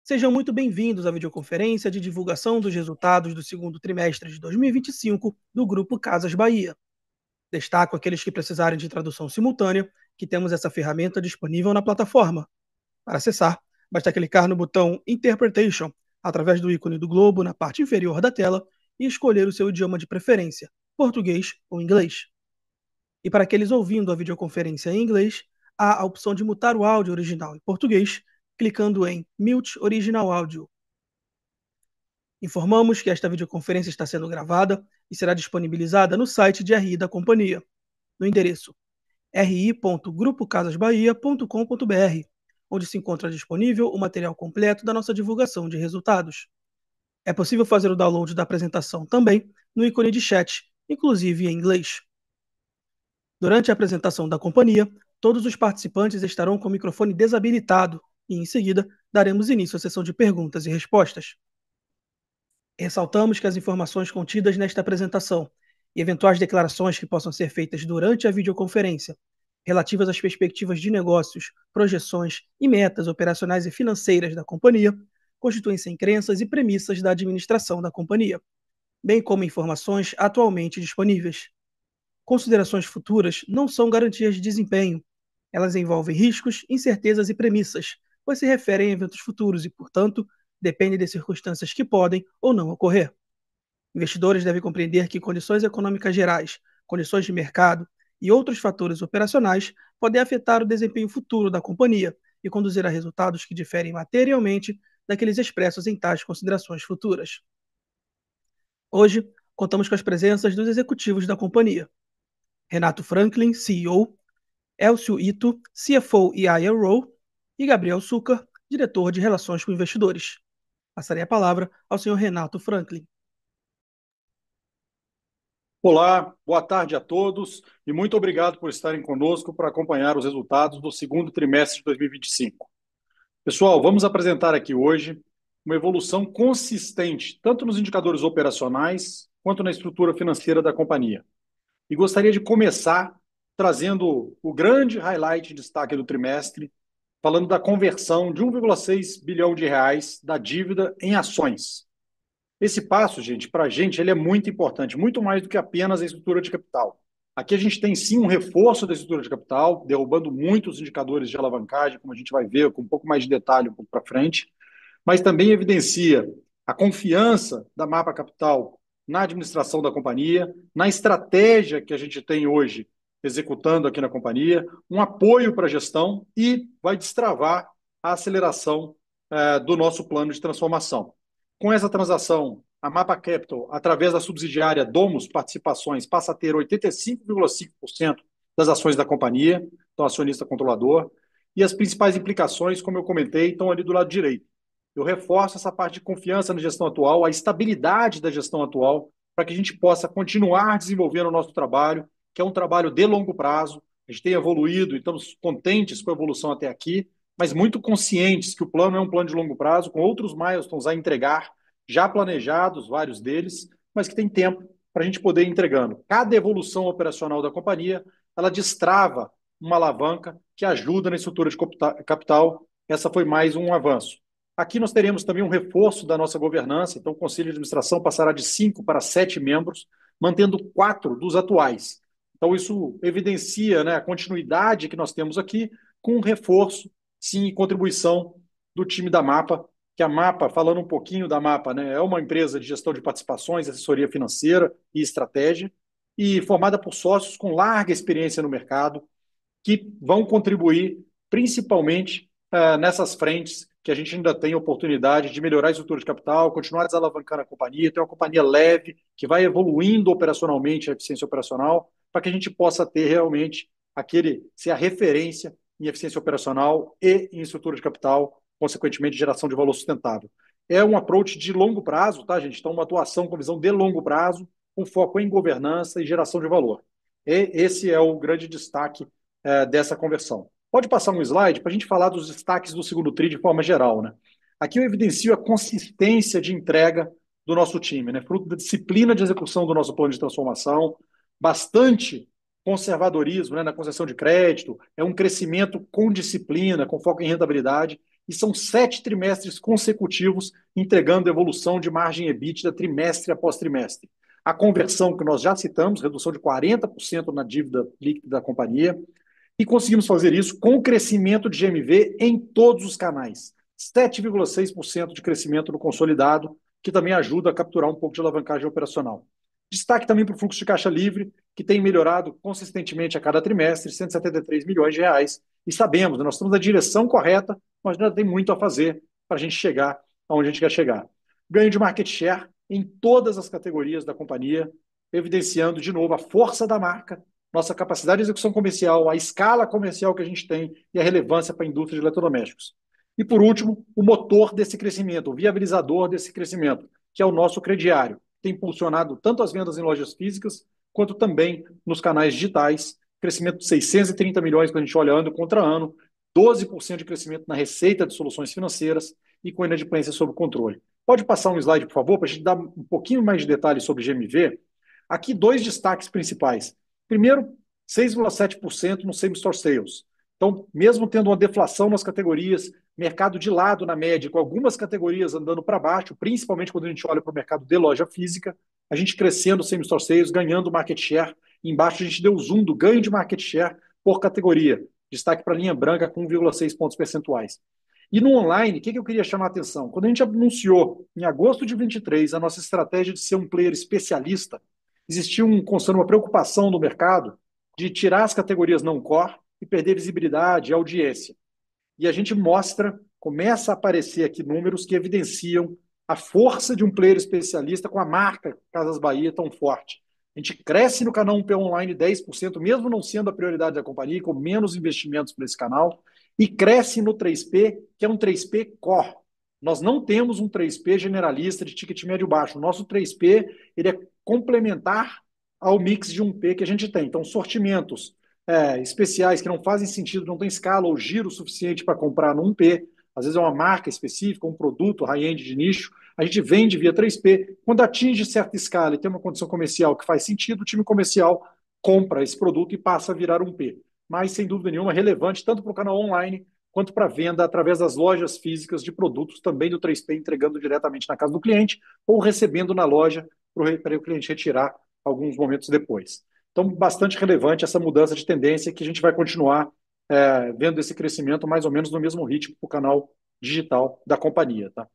Sejam muito bem-vindos à videoconferência de divulgação dos resultados do segundo trimestre de 2025 do Grupo Casas Bahia. Destaco aqueles que precisarem de tradução simultânea, que temos essa ferramenta disponível na plataforma. Para acessar, basta clicar no botão Interpretation, através do ícone do globo na parte inferior da tela, e escolher o seu idioma de preferência, português ou inglês. E para aqueles ouvindo a videoconferência em inglês, há a opção de mutar o áudio original em português, clicando em Mute Original Audio. Informamos que esta videoconferência está sendo gravada e será disponibilizada no site de RI da companhia, no endereço ri.grupocasasbahia.com.br, onde se encontra disponível o material completo da nossa divulgação de resultados. É possível fazer o download da apresentação também no ícone de chat, inclusive em inglês. Durante a apresentação da companhia, todos os participantes estarão com o microfone desabilitado e, em seguida, daremos início à sessão de perguntas e respostas. Ressaltamos que as informações contidas nesta apresentação e eventuais declarações que possam ser feitas durante a videoconferência, relativas às perspectivas de negócios, projeções e metas operacionais e financeiras da companhia, constituem-se em crenças e premissas da administração da companhia, bem como informações atualmente disponíveis. Considerações futuras não são garantias de desempenho. Elas envolvem riscos, incertezas e premissas, pois se referem a eventos futuros e, portanto, dependem de circunstâncias que podem ou não ocorrer. Investidores devem compreender que condições econômicas gerais, condições de mercado e outros fatores operacionais podem afetar o desempenho futuro da companhia e conduzir a resultados que diferem materialmente daqueles expressos em tais considerações futuras. Hoje, contamos com as presenças dos executivos da companhia: Renato Franklin, CEO, Elcio Ito, CFO e IRO, e Gabriel Succar, diretor de Relações com Investidores. Passarei a palavra ao senhor Renato Franklin. Olá, boa tarde a todos e muito obrigado por estarem conosco para acompanhar os resultados do segundo trimestre de 2025. Pessoal, vamos apresentar aqui hoje uma evolução consistente, tanto nos indicadores operacionais quanto na estrutura financeira da companhia. E gostaria de começar trazendo o grande highlight e destaque do trimestre, falando da conversão de 1,6 bilhão de reais da dívida em ações. Esse passo, gente, para a gente, ele é muito importante, muito mais do que apenas a estrutura de capital. Aqui a gente tem sim um reforço da estrutura de capital, derrubando muitos indicadores de alavancagem, como a gente vai ver com um pouco mais de detalhe um pouco para frente, mas também evidencia a confiança da Mapa Capital na administração da companhia, na estratégia que a gente tem hoje executando aqui na companhia, um apoio para a gestão e vai destravar a aceleração do nosso plano de transformação. Com essa transação, a Mapa Capital, através da subsidiária Domus Participações, passa a ter 85,5% das ações da companhia, então acionista controlador, e as principais implicações, como eu comentei, estão ali do lado direito. Eu reforço essa parte de confiança na gestão atual, a estabilidade da gestão atual, para que a gente possa continuar desenvolvendo o nosso trabalho, que é um trabalho de longo prazo. A gente tem evoluído e estamos contentes com a evolução até aqui, mas muito conscientes que o plano é um plano de longo prazo, com outros milestones a entregar, já planejados, vários deles, mas que tem tempo para a gente poder ir entregando. Cada evolução operacional da companhia, ela destrava uma alavanca que ajuda na estrutura de capital. Essa foi mais um avanço. Aqui nós teremos também um reforço da nossa governança, então o Conselho de Administração passará de 5 para 7 membros, mantendo 4 dos atuais. Então isso evidencia, né, a continuidade que nós temos aqui, com um reforço, sim, e contribuição do time da Mapa, que a Mapa, falando um pouquinho da Mapa, né, é uma empresa de gestão de participações, assessoria financeira e estratégia, e formada por sócios com larga experiência no mercado, que vão contribuir principalmente nessas frentes que a gente ainda tem oportunidade de melhorar a estrutura de capital, continuar desalavancando a companhia, ter uma companhia leve, que vai evoluindo operacionalmente a eficiência operacional, para que a gente possa ter realmente ser a referência em eficiência operacional e em estrutura de capital, consequentemente geração de valor sustentável. É um approach de longo prazo, tá, gente? Então, uma atuação com visão de longo prazo, com foco em governança e geração de valor. Esse é o grande destaque dessa conversão. Pode passar um slide para a gente falar dos destaques do segundo TRI de forma geral, né? Aqui eu evidencio a consistência de entrega do nosso time, né? Fruto da disciplina de execução do nosso plano de transformação, bastante conservadorismo, né, na concessão de crédito, é um crescimento com disciplina, com foco em rentabilidade, e são 7 trimestres consecutivos entregando evolução de margem EBITDA trimestre após trimestre. A conversão que nós já citamos, redução de 40% na dívida líquida da companhia, e conseguimos fazer isso com crescimento de GMV em todos os canais. 7,6% de crescimento no consolidado, que também ajuda a capturar um pouco de alavancagem operacional. Destaque também para o fluxo de caixa livre, que tem melhorado consistentemente a cada trimestre, 173 milhões de reais. E sabemos, nós estamos na direção correta, mas ainda tem muito a fazer para a gente chegar aonde a gente quer chegar. Ganho de market share em todas as categorias da companhia, evidenciando de novo a força da marca, nossa capacidade de execução comercial, a escala comercial que a gente tem e a relevância para a indústria de eletrodomésticos. E, por último, o motor desse crescimento, o viabilizador desse crescimento, que é o nosso crediário, que tem impulsionado tanto as vendas em lojas físicas, quanto também nos canais digitais, crescimento de 630 milhões quando a gente olha ano contra ano, 12% de crescimento na receita de soluções financeiras e com inadimplência sob controle. Pode passar um slide, por favor, para a gente dar um pouquinho mais de detalhes sobre GMV. Aqui, 2 destaques principais. Primeiro, 6,7% no same-store sales. Então, mesmo tendo uma deflação nas categorias, mercado de lado na média, com algumas categorias andando para baixo, principalmente quando a gente olha para o mercado de loja física, a gente crescendo same-store sales, ganhando market share. Embaixo a gente deu o zoom do ganho de market share por categoria. Destaque para a linha branca com 1,6 pontos percentuais. E no online, o que eu queria chamar a atenção? Quando a gente anunciou, em agosto de 2023, a nossa estratégia de ser um player especialista, existia uma preocupação no mercado de tirar as categorias não core e perder visibilidade e audiência. E a gente começa a aparecer aqui números que evidenciam a força de um player especialista com a marca Casas Bahia tão forte. A gente cresce no canal 1P Online 10%, mesmo não sendo a prioridade da companhia, com menos investimentos para esse canal, e cresce no 3P, que é um 3P core. Nós não temos um 3P generalista de ticket médio baixo. O nosso 3P ele é complementar ao mix de 1P que a gente tem. Então, sortimentos especiais que não fazem sentido, não tem escala ou giro suficiente para comprar no 1P, às vezes é uma marca específica, um produto high-end de nicho, a gente vende via 3P. Quando atinge certa escala e tem uma condição comercial que faz sentido, o time comercial compra esse produto e passa a virar 1P. Mas, sem dúvida nenhuma, relevante tanto para o canal online quanto para venda através das lojas físicas de produtos também do 3P, entregando diretamente na casa do cliente ou recebendo na loja para o cliente retirar alguns momentos depois. Então, bastante relevante essa mudança de tendência que a gente vai continuar vendo esse crescimento mais ou menos no mesmo ritmo para o canal digital da companhia. Tá?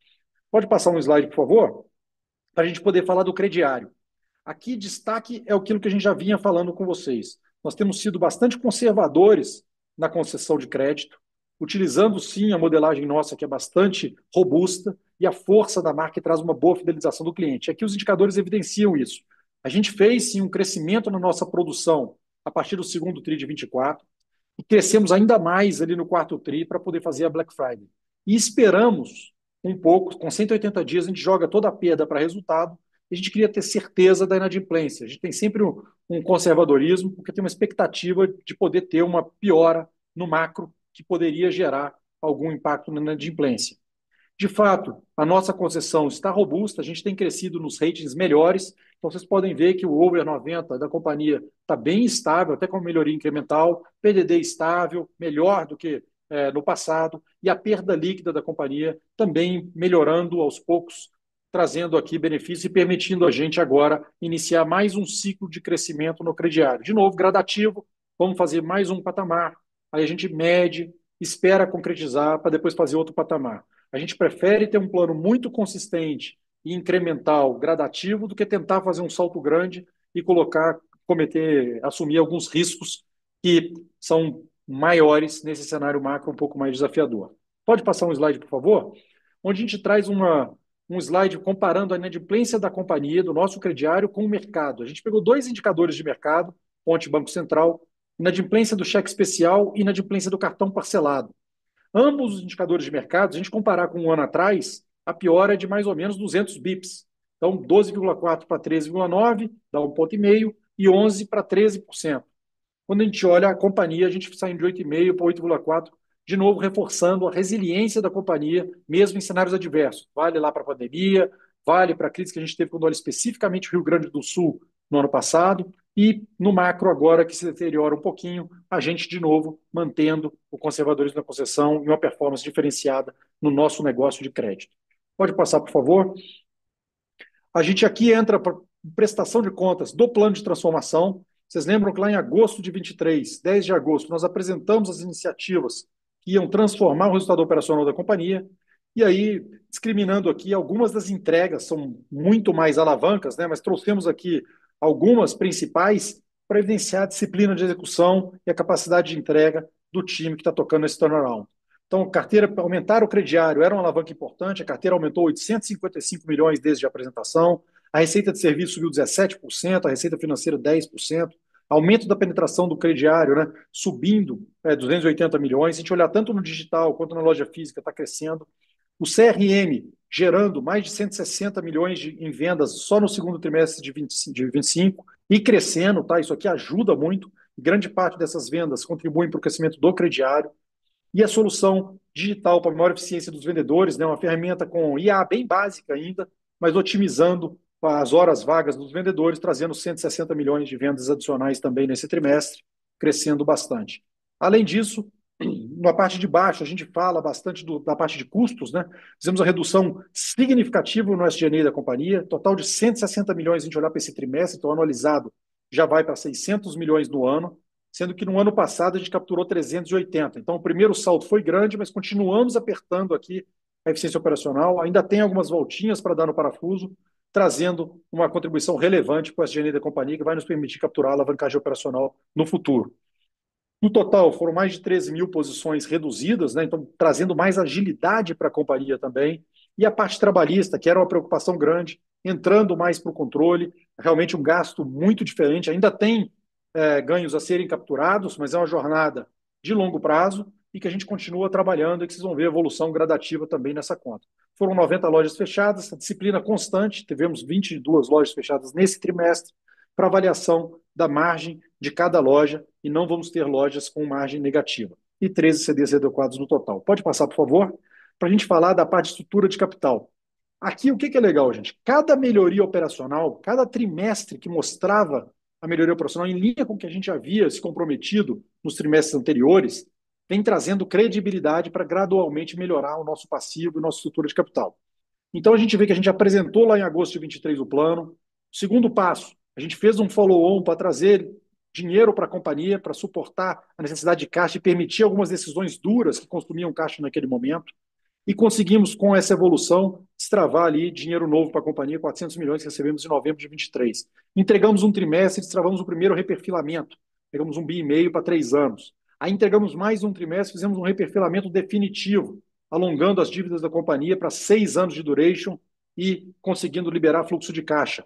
Pode passar um slide, por favor? Para a gente poder falar do crediário. Aqui, destaque é aquilo que a gente já vinha falando com vocês. Nós temos sido bastante conservadores na concessão de crédito, utilizando sim a modelagem nossa, que é bastante robusta, e a força da marca que traz uma boa fidelização do cliente. Aqui os indicadores evidenciam isso. A gente fez sim um crescimento na nossa produção a partir do segundo TRI de 24 e crescemos ainda mais ali no quarto TRI para poder fazer a Black Friday. E esperamos um pouco, com 180 dias a gente joga toda a perda para resultado, e a gente queria ter certeza da inadimplência. A gente tem sempre um conservadorismo, porque tem uma expectativa de poder ter uma piora no macro que poderia gerar algum impacto na inadimplência. De fato, a nossa concessão está robusta, a gente tem crescido nos ratings melhores, então vocês podem ver que o over 90 da companhia está bem estável, até com melhoria incremental, PDD estável, melhor do que no passado, e a perda líquida da companhia também melhorando aos poucos, trazendo aqui benefício e permitindo a gente agora iniciar mais um ciclo de crescimento no crediário. De novo, gradativo, vamos fazer mais um patamar, aí a gente mede, espera concretizar para depois fazer outro patamar. A gente prefere ter um plano muito consistente e incremental, gradativo, do que tentar fazer um salto grande e assumir alguns riscos que são maiores nesse cenário macro um pouco mais desafiador. Pode passar um slide, por favor? Onde a gente traz um slide comparando a inadimplência da companhia, do nosso crediário, com o mercado. A gente pegou 2 indicadores de mercado, fonte Banco Central, inadimplência do cheque especial e inadimplência do cartão parcelado. Ambos os indicadores de mercado, se a gente comparar com um ano atrás, a piora é de mais ou menos 200 bips. Então, 12,4 para 13,9, dá 1,5 e 11 para 13%. Quando a gente olha a companhia, a gente sai de 8,5 para 8,4, de novo reforçando a resiliência da companhia, mesmo em cenários adversos. Vale lá para a pandemia, vale para a crise que a gente teve quando olha especificamente o Rio Grande do Sul no ano passado, E no macro, agora que se deteriora um pouquinho, a gente, de novo, mantendo o conservadorismo da concessão e uma performance diferenciada no nosso negócio de crédito. Pode passar, por favor? A gente aqui entra para prestação de contas do plano de transformação. Vocês lembram que lá em agosto de 23, 10 de agosto, nós apresentamos as iniciativas que iam transformar o resultado operacional da companhia. E aí, discriminando aqui, algumas das entregas são muito mais alavancas, né? Mas trouxemos aqui algumas principais para evidenciar a disciplina de execução e a capacidade de entrega do time que está tocando esse turnaround. Então, carteira, aumentar o crediário era uma alavanca importante, a carteira aumentou 855 milhões desde a apresentação, a receita de serviço subiu 17%, a receita financeira 10%, aumento da penetração do crediário, né, subindo 280 milhões. Se a gente olhar tanto no digital quanto na loja física, está crescendo. O CRM gerando mais de 160 milhões em vendas só no segundo trimestre de 25 e crescendo, tá? Isso aqui ajuda muito. Grande parte dessas vendas contribuem para o crescimento do crediário. E a solução digital para maior eficiência dos vendedores, né? Uma ferramenta com IA bem básica ainda, mas otimizando as horas vagas dos vendedores, trazendo 160 milhões de vendas adicionais também nesse trimestre, crescendo bastante. Além disso, na parte de baixo, a gente fala bastante da parte de custos, né? Fizemos uma redução significativa no SG&A da companhia, total de 160 milhões, se a gente olhar para esse trimestre, então anualizado já vai para 600 milhões no ano, sendo que no ano passado a gente capturou 380. Então o primeiro salto foi grande, mas continuamos apertando aqui a eficiência operacional, ainda tem algumas voltinhas para dar no parafuso, trazendo uma contribuição relevante para o SG&A da companhia, que vai nos permitir capturar a alavancagem operacional no futuro. No total, foram mais de 13 mil posições reduzidas, né? Então trazendo mais agilidade para a companhia também. E a parte trabalhista, que era uma preocupação grande, entrando mais para o controle, realmente um gasto muito diferente. Ainda tem ganhos a serem capturados, mas é uma jornada de longo prazo e que a gente continua trabalhando e que vocês vão ver evolução gradativa também nessa conta. Foram 90 lojas fechadas, a disciplina constante, tivemos 22 lojas fechadas nesse trimestre, para avaliação da margem de cada loja e não vamos ter lojas com margem negativa. E 13 CDs adequados no total. Pode passar, por favor? Para a gente falar da parte de estrutura de capital. Aqui, o que é legal, gente? Cada melhoria operacional, cada trimestre que mostrava a melhoria operacional em linha com o que a gente havia se comprometido nos trimestres anteriores, vem trazendo credibilidade para gradualmente melhorar o nosso passivo e nossa estrutura de capital. Então, a gente vê que a gente apresentou lá em agosto de 23 o plano. Segundo passo, a gente fez um follow-on para trazer dinheiro para a companhia, para suportar a necessidade de caixa e permitir algumas decisões duras que consumiam caixa naquele momento. E conseguimos, com essa evolução, destravar ali dinheiro novo para a companhia, 400 milhões que recebemos em novembro de 23. Entregamos um trimestre, destravamos o primeiro reperfilamento. Pegamos 1,5 bi para 3 anos. Aí entregamos mais um trimestre, fizemos um reperfilamento definitivo, alongando as dívidas da companhia para 6 anos de duration e conseguindo liberar fluxo de caixa.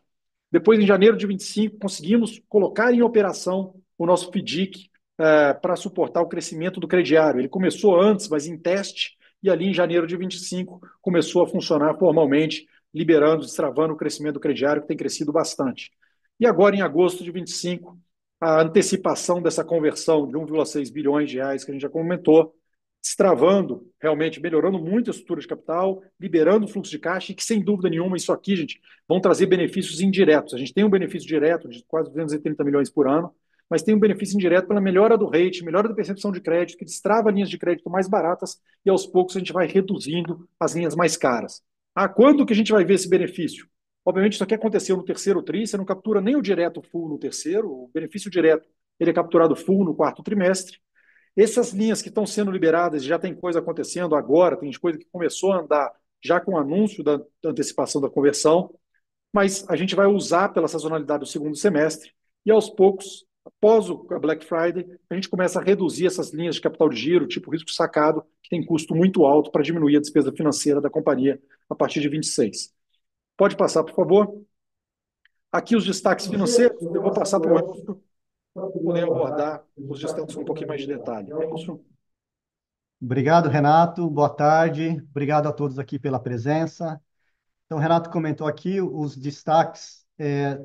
Depois, em janeiro de 25, conseguimos colocar em operação o nosso FDIC para suportar o crescimento do crediário. Ele começou antes, mas em teste, e ali em janeiro de 25 começou a funcionar formalmente, liberando, destravando o crescimento do crediário, que tem crescido bastante. E agora, em agosto de 25, a antecipação dessa conversão de 1,6 bilhões de reais que a gente já comentou, destravando, realmente melhorando muito a estrutura de capital, liberando o fluxo de caixa, e que, sem dúvida nenhuma, isso aqui, gente, vão trazer benefícios indiretos. A gente tem um benefício direto de quase 230 milhões por ano, mas tem um benefício indireto pela melhora do rate, melhora da percepção de crédito, que destrava linhas de crédito mais baratas e aos poucos a gente vai reduzindo as linhas mais caras. Quando que a gente vai ver esse benefício? Obviamente isso aqui aconteceu no terceiro tri, você não captura nem o direto full no terceiro, o benefício direto ele é capturado full no quarto trimestre. Essas linhas que estão sendo liberadas, já tem coisa acontecendo agora, tem coisa que começou a andar já com o anúncio da antecipação da conversão, mas a gente vai usar pela sazonalidade do segundo semestre e aos poucos, após a Black Friday, a gente começa a reduzir essas linhas de capital de giro, tipo risco sacado, que tem custo muito alto para diminuir a despesa financeira da companhia a partir de 26. Pode passar, por favor? Aqui os destaques financeiros, eu vou passar para o Elcio para poder abordar os destaques com um pouquinho mais de detalhe. Elcio? Obrigado, Renato. Boa tarde. Obrigado a todos aqui pela presença. Então, o Renato comentou aqui os destaques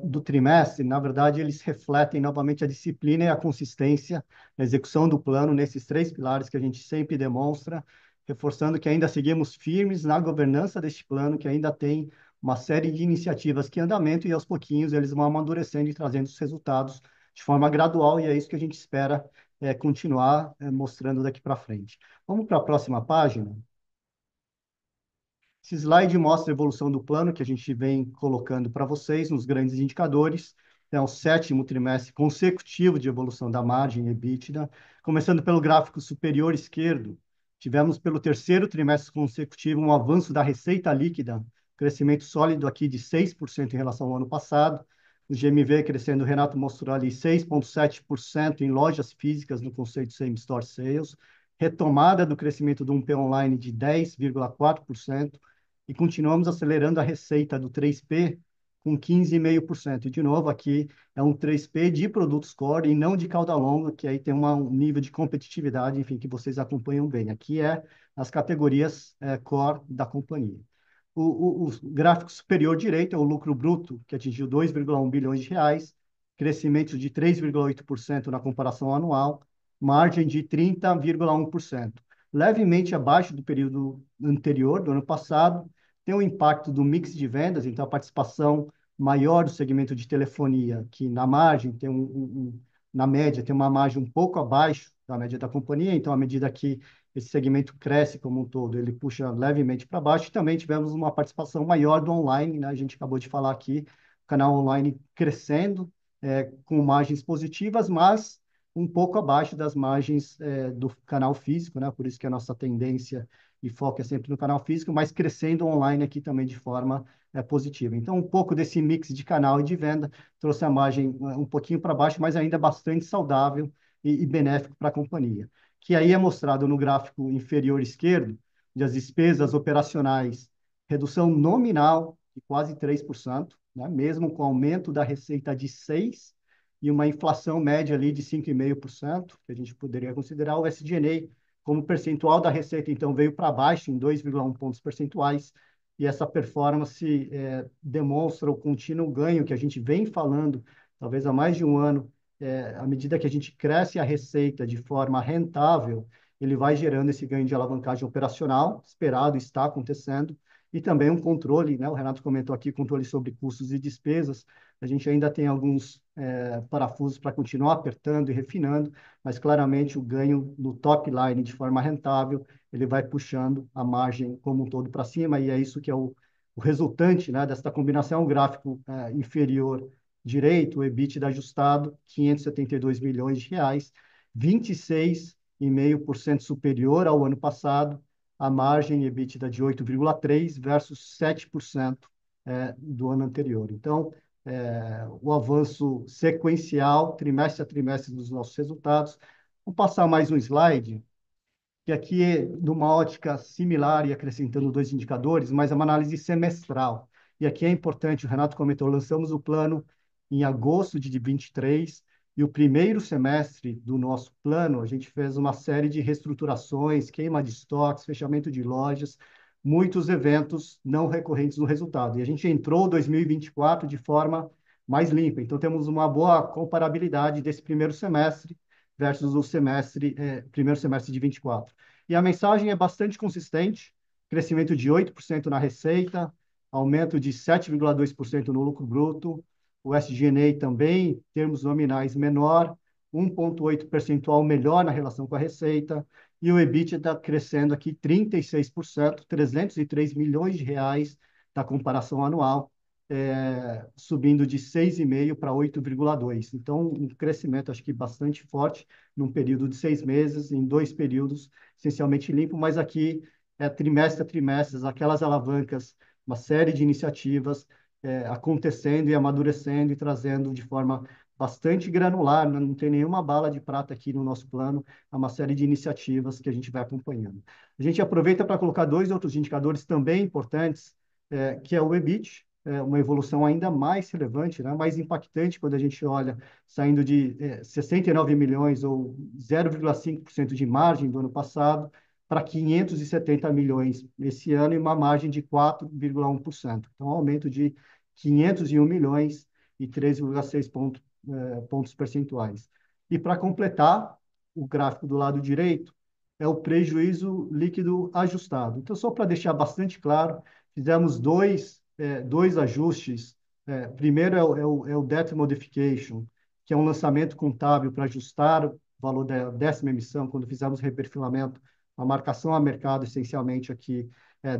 do trimestre. Na verdade, eles refletem novamente a disciplina e a consistência na execução do plano nesses três pilares que a gente sempre demonstra, reforçando que ainda seguimos firmes na governança deste plano, que ainda tem uma série de iniciativas que em andamento e aos pouquinhos eles vão amadurecendo e trazendo os resultados de forma gradual, e é isso que a gente espera continuar mostrando daqui para frente. Vamos para a próxima página. Esse slide mostra a evolução do plano que a gente vem colocando para vocês nos grandes indicadores. É o 7º trimestre consecutivo de evolução da margem EBITDA. Começando pelo gráfico superior esquerdo, tivemos pelo 3º trimestre consecutivo um avanço da receita líquida, crescimento sólido aqui de 6% em relação ao ano passado. O GMV crescendo, o Renato mostrou ali 6,7% em lojas físicas no conceito Same Store Sales, retomada do crescimento do 1P online de 10,4%, e continuamos acelerando a receita do 3P com 15,5%. E, de novo, aqui é um 3P de produtos core e não de cauda longa, que aí tem um nível de competitividade, enfim, que vocês acompanham bem. Aqui é as categorias core da companhia. O gráfico superior direito é o lucro bruto, que atingiu 2,1 bilhões de reais, crescimento de 3,8% na comparação anual, margem de 30,1%, levemente abaixo do período anterior, do ano passado. Tem o impacto do mix de vendas, então a participação maior do segmento de telefonia, que na margem tem na média tem uma margem um pouco abaixo da média da companhia, então à medida que esse segmento cresce como um todo, ele puxa levemente para baixo. E também tivemos uma participação maior do online, né? A gente acabou de falar aqui, o canal online crescendo, com margens positivas, mas um pouco abaixo das margens do canal físico, né? Por isso que a nossa tendência e foco é sempre no canal físico, mas crescendo online aqui também de forma positiva. Então, um pouco desse mix de canal e de venda trouxe a margem um pouquinho para baixo, mas ainda bastante saudável e benéfico para a companhia, que aí é mostrado no gráfico inferior esquerdo, de as despesas operacionais, redução nominal de quase 3%, né? Mesmo com aumento da receita de 6% e uma inflação média ali de 5,5%, que a gente poderia considerar o SG&A como percentual da receita, então veio para baixo em 2,1 pontos percentuais, e essa performance demonstra o contínuo ganho que a gente vem falando, talvez há mais de um ano, à medida que a gente cresce a receita de forma rentável, ele vai gerando esse ganho de alavancagem operacional, esperado, está acontecendo, e também um controle, né? O Renato comentou aqui, controle sobre custos e despesas. A gente ainda tem alguns parafusos para continuar apertando e refinando, mas claramente o ganho no top line de forma rentável, ele vai puxando a margem como um todo para cima, e é isso que é o resultante, né, desta combinação. O gráfico inferior direito, o EBITDA ajustado, 572 milhões de reais, 26,5% superior ao ano passado, a margem EBITDA de 8,3% versus 7% do ano anterior. Então, o avanço sequencial, trimestre a trimestre dos nossos resultados. Vou passar mais um slide, que aqui é numa ótica similar e acrescentando dois indicadores, mas é uma análise semestral. E aqui é importante, o Renato comentou, lançamos o plano em agosto de 23, e o primeiro semestre do nosso plano, a gente fez uma série de reestruturações, queima de estoques, fechamento de lojas, muitos eventos não recorrentes no resultado. E a gente entrou 2024 de forma mais limpa. Então, temos uma boa comparabilidade desse primeiro semestre versus o primeiro semestre de 24. E a mensagem é bastante consistente, crescimento de 8% na receita, aumento de 7,2% no lucro bruto, o SG&A também, em termos nominais, menor, 1,8 percentual melhor na relação com a receita, e o EBITDA está crescendo aqui 36%, 303 milhões de reais na comparação anual, subindo de 6,5 para 8,2. Então, um crescimento, acho que bastante forte, num período de 6 meses, em 2 períodos essencialmente limpo, mas aqui trimestre a trimestre, aquelas alavancas, uma série de iniciativas acontecendo e amadurecendo e trazendo de forma bastante granular, não tem nenhuma bala de prata aqui no nosso plano, é uma série de iniciativas que a gente vai acompanhando. A gente aproveita para colocar dois outros indicadores também importantes, que é o EBIT, uma evolução ainda mais relevante, né, mais impactante quando a gente olha, saindo de 69 milhões ou 0,5% de margem do ano passado para 570 milhões esse ano e uma margem de 4,1%. Então, um aumento de 501 milhões e 3,6 pontos percentuais. E para completar, o gráfico do lado direito é o prejuízo líquido ajustado. Então, só para deixar bastante claro, fizemos dois ajustes. Primeiro é o Debt Modification, que é um lançamento contábil para ajustar o valor da 10ª emissão, quando fizemos reperfilamento, a marcação a mercado, essencialmente, aqui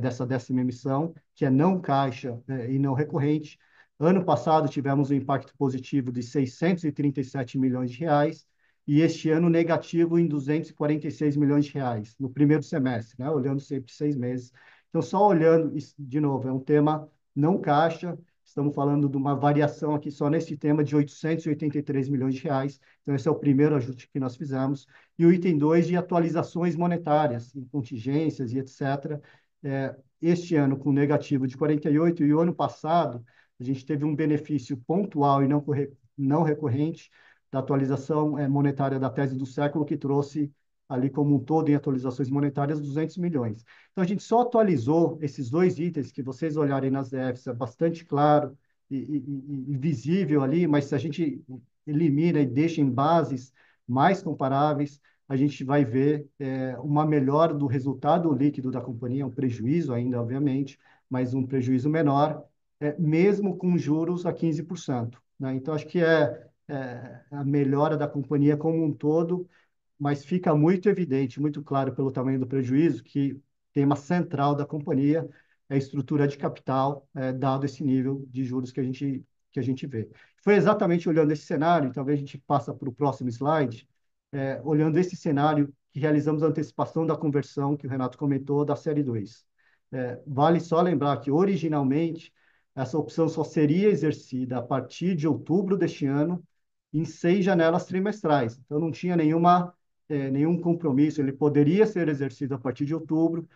dessa 10ª emissão, que é não caixa e não recorrente. Ano passado, tivemos um impacto positivo de 637 milhões de reais, e este ano negativo em 246 milhões de reais, no primeiro semestre, né? Olhando sempre 6 meses. Então, só olhando, de novo, é um tema não caixa, estamos falando de uma variação aqui só nesse tema de 883 milhões de reais. Então, esse é o primeiro ajuste que nós fizemos. E o item 2 de atualizações monetárias, em contingências e etc. Este ano com negativo de 48 e o ano passado a gente teve um benefício pontual e não recorrente da atualização monetária da tese do século, que trouxe ali como um todo em atualizações monetárias 200 milhões. Então, a gente só atualizou esses dois itens que vocês olharem nas DFs, é bastante claro e visível ali, mas se a gente elimina e deixa em bases mais comparáveis, a gente vai ver uma melhora do resultado líquido da companhia, um prejuízo ainda, obviamente, mas um prejuízo menor, mesmo com juros a 15%. Né? Então, acho que a melhora da companhia como um todo, mas fica muito evidente, muito claro pelo tamanho do prejuízo, que o tema central da companhia é a estrutura de capital, dado esse nível de juros que a gente vê. Foi exatamente olhando esse cenário, talvez a gente passa para o próximo slide, olhando esse cenário que realizamos a antecipação da conversão que o Renato comentou da série 2. Vale só lembrar que, originalmente, essa opção só seria exercida a partir de outubro deste ano, em 6 janelas trimestrais. Então, não tinha nenhum compromisso, ele poderia ser exercido a partir de outubro,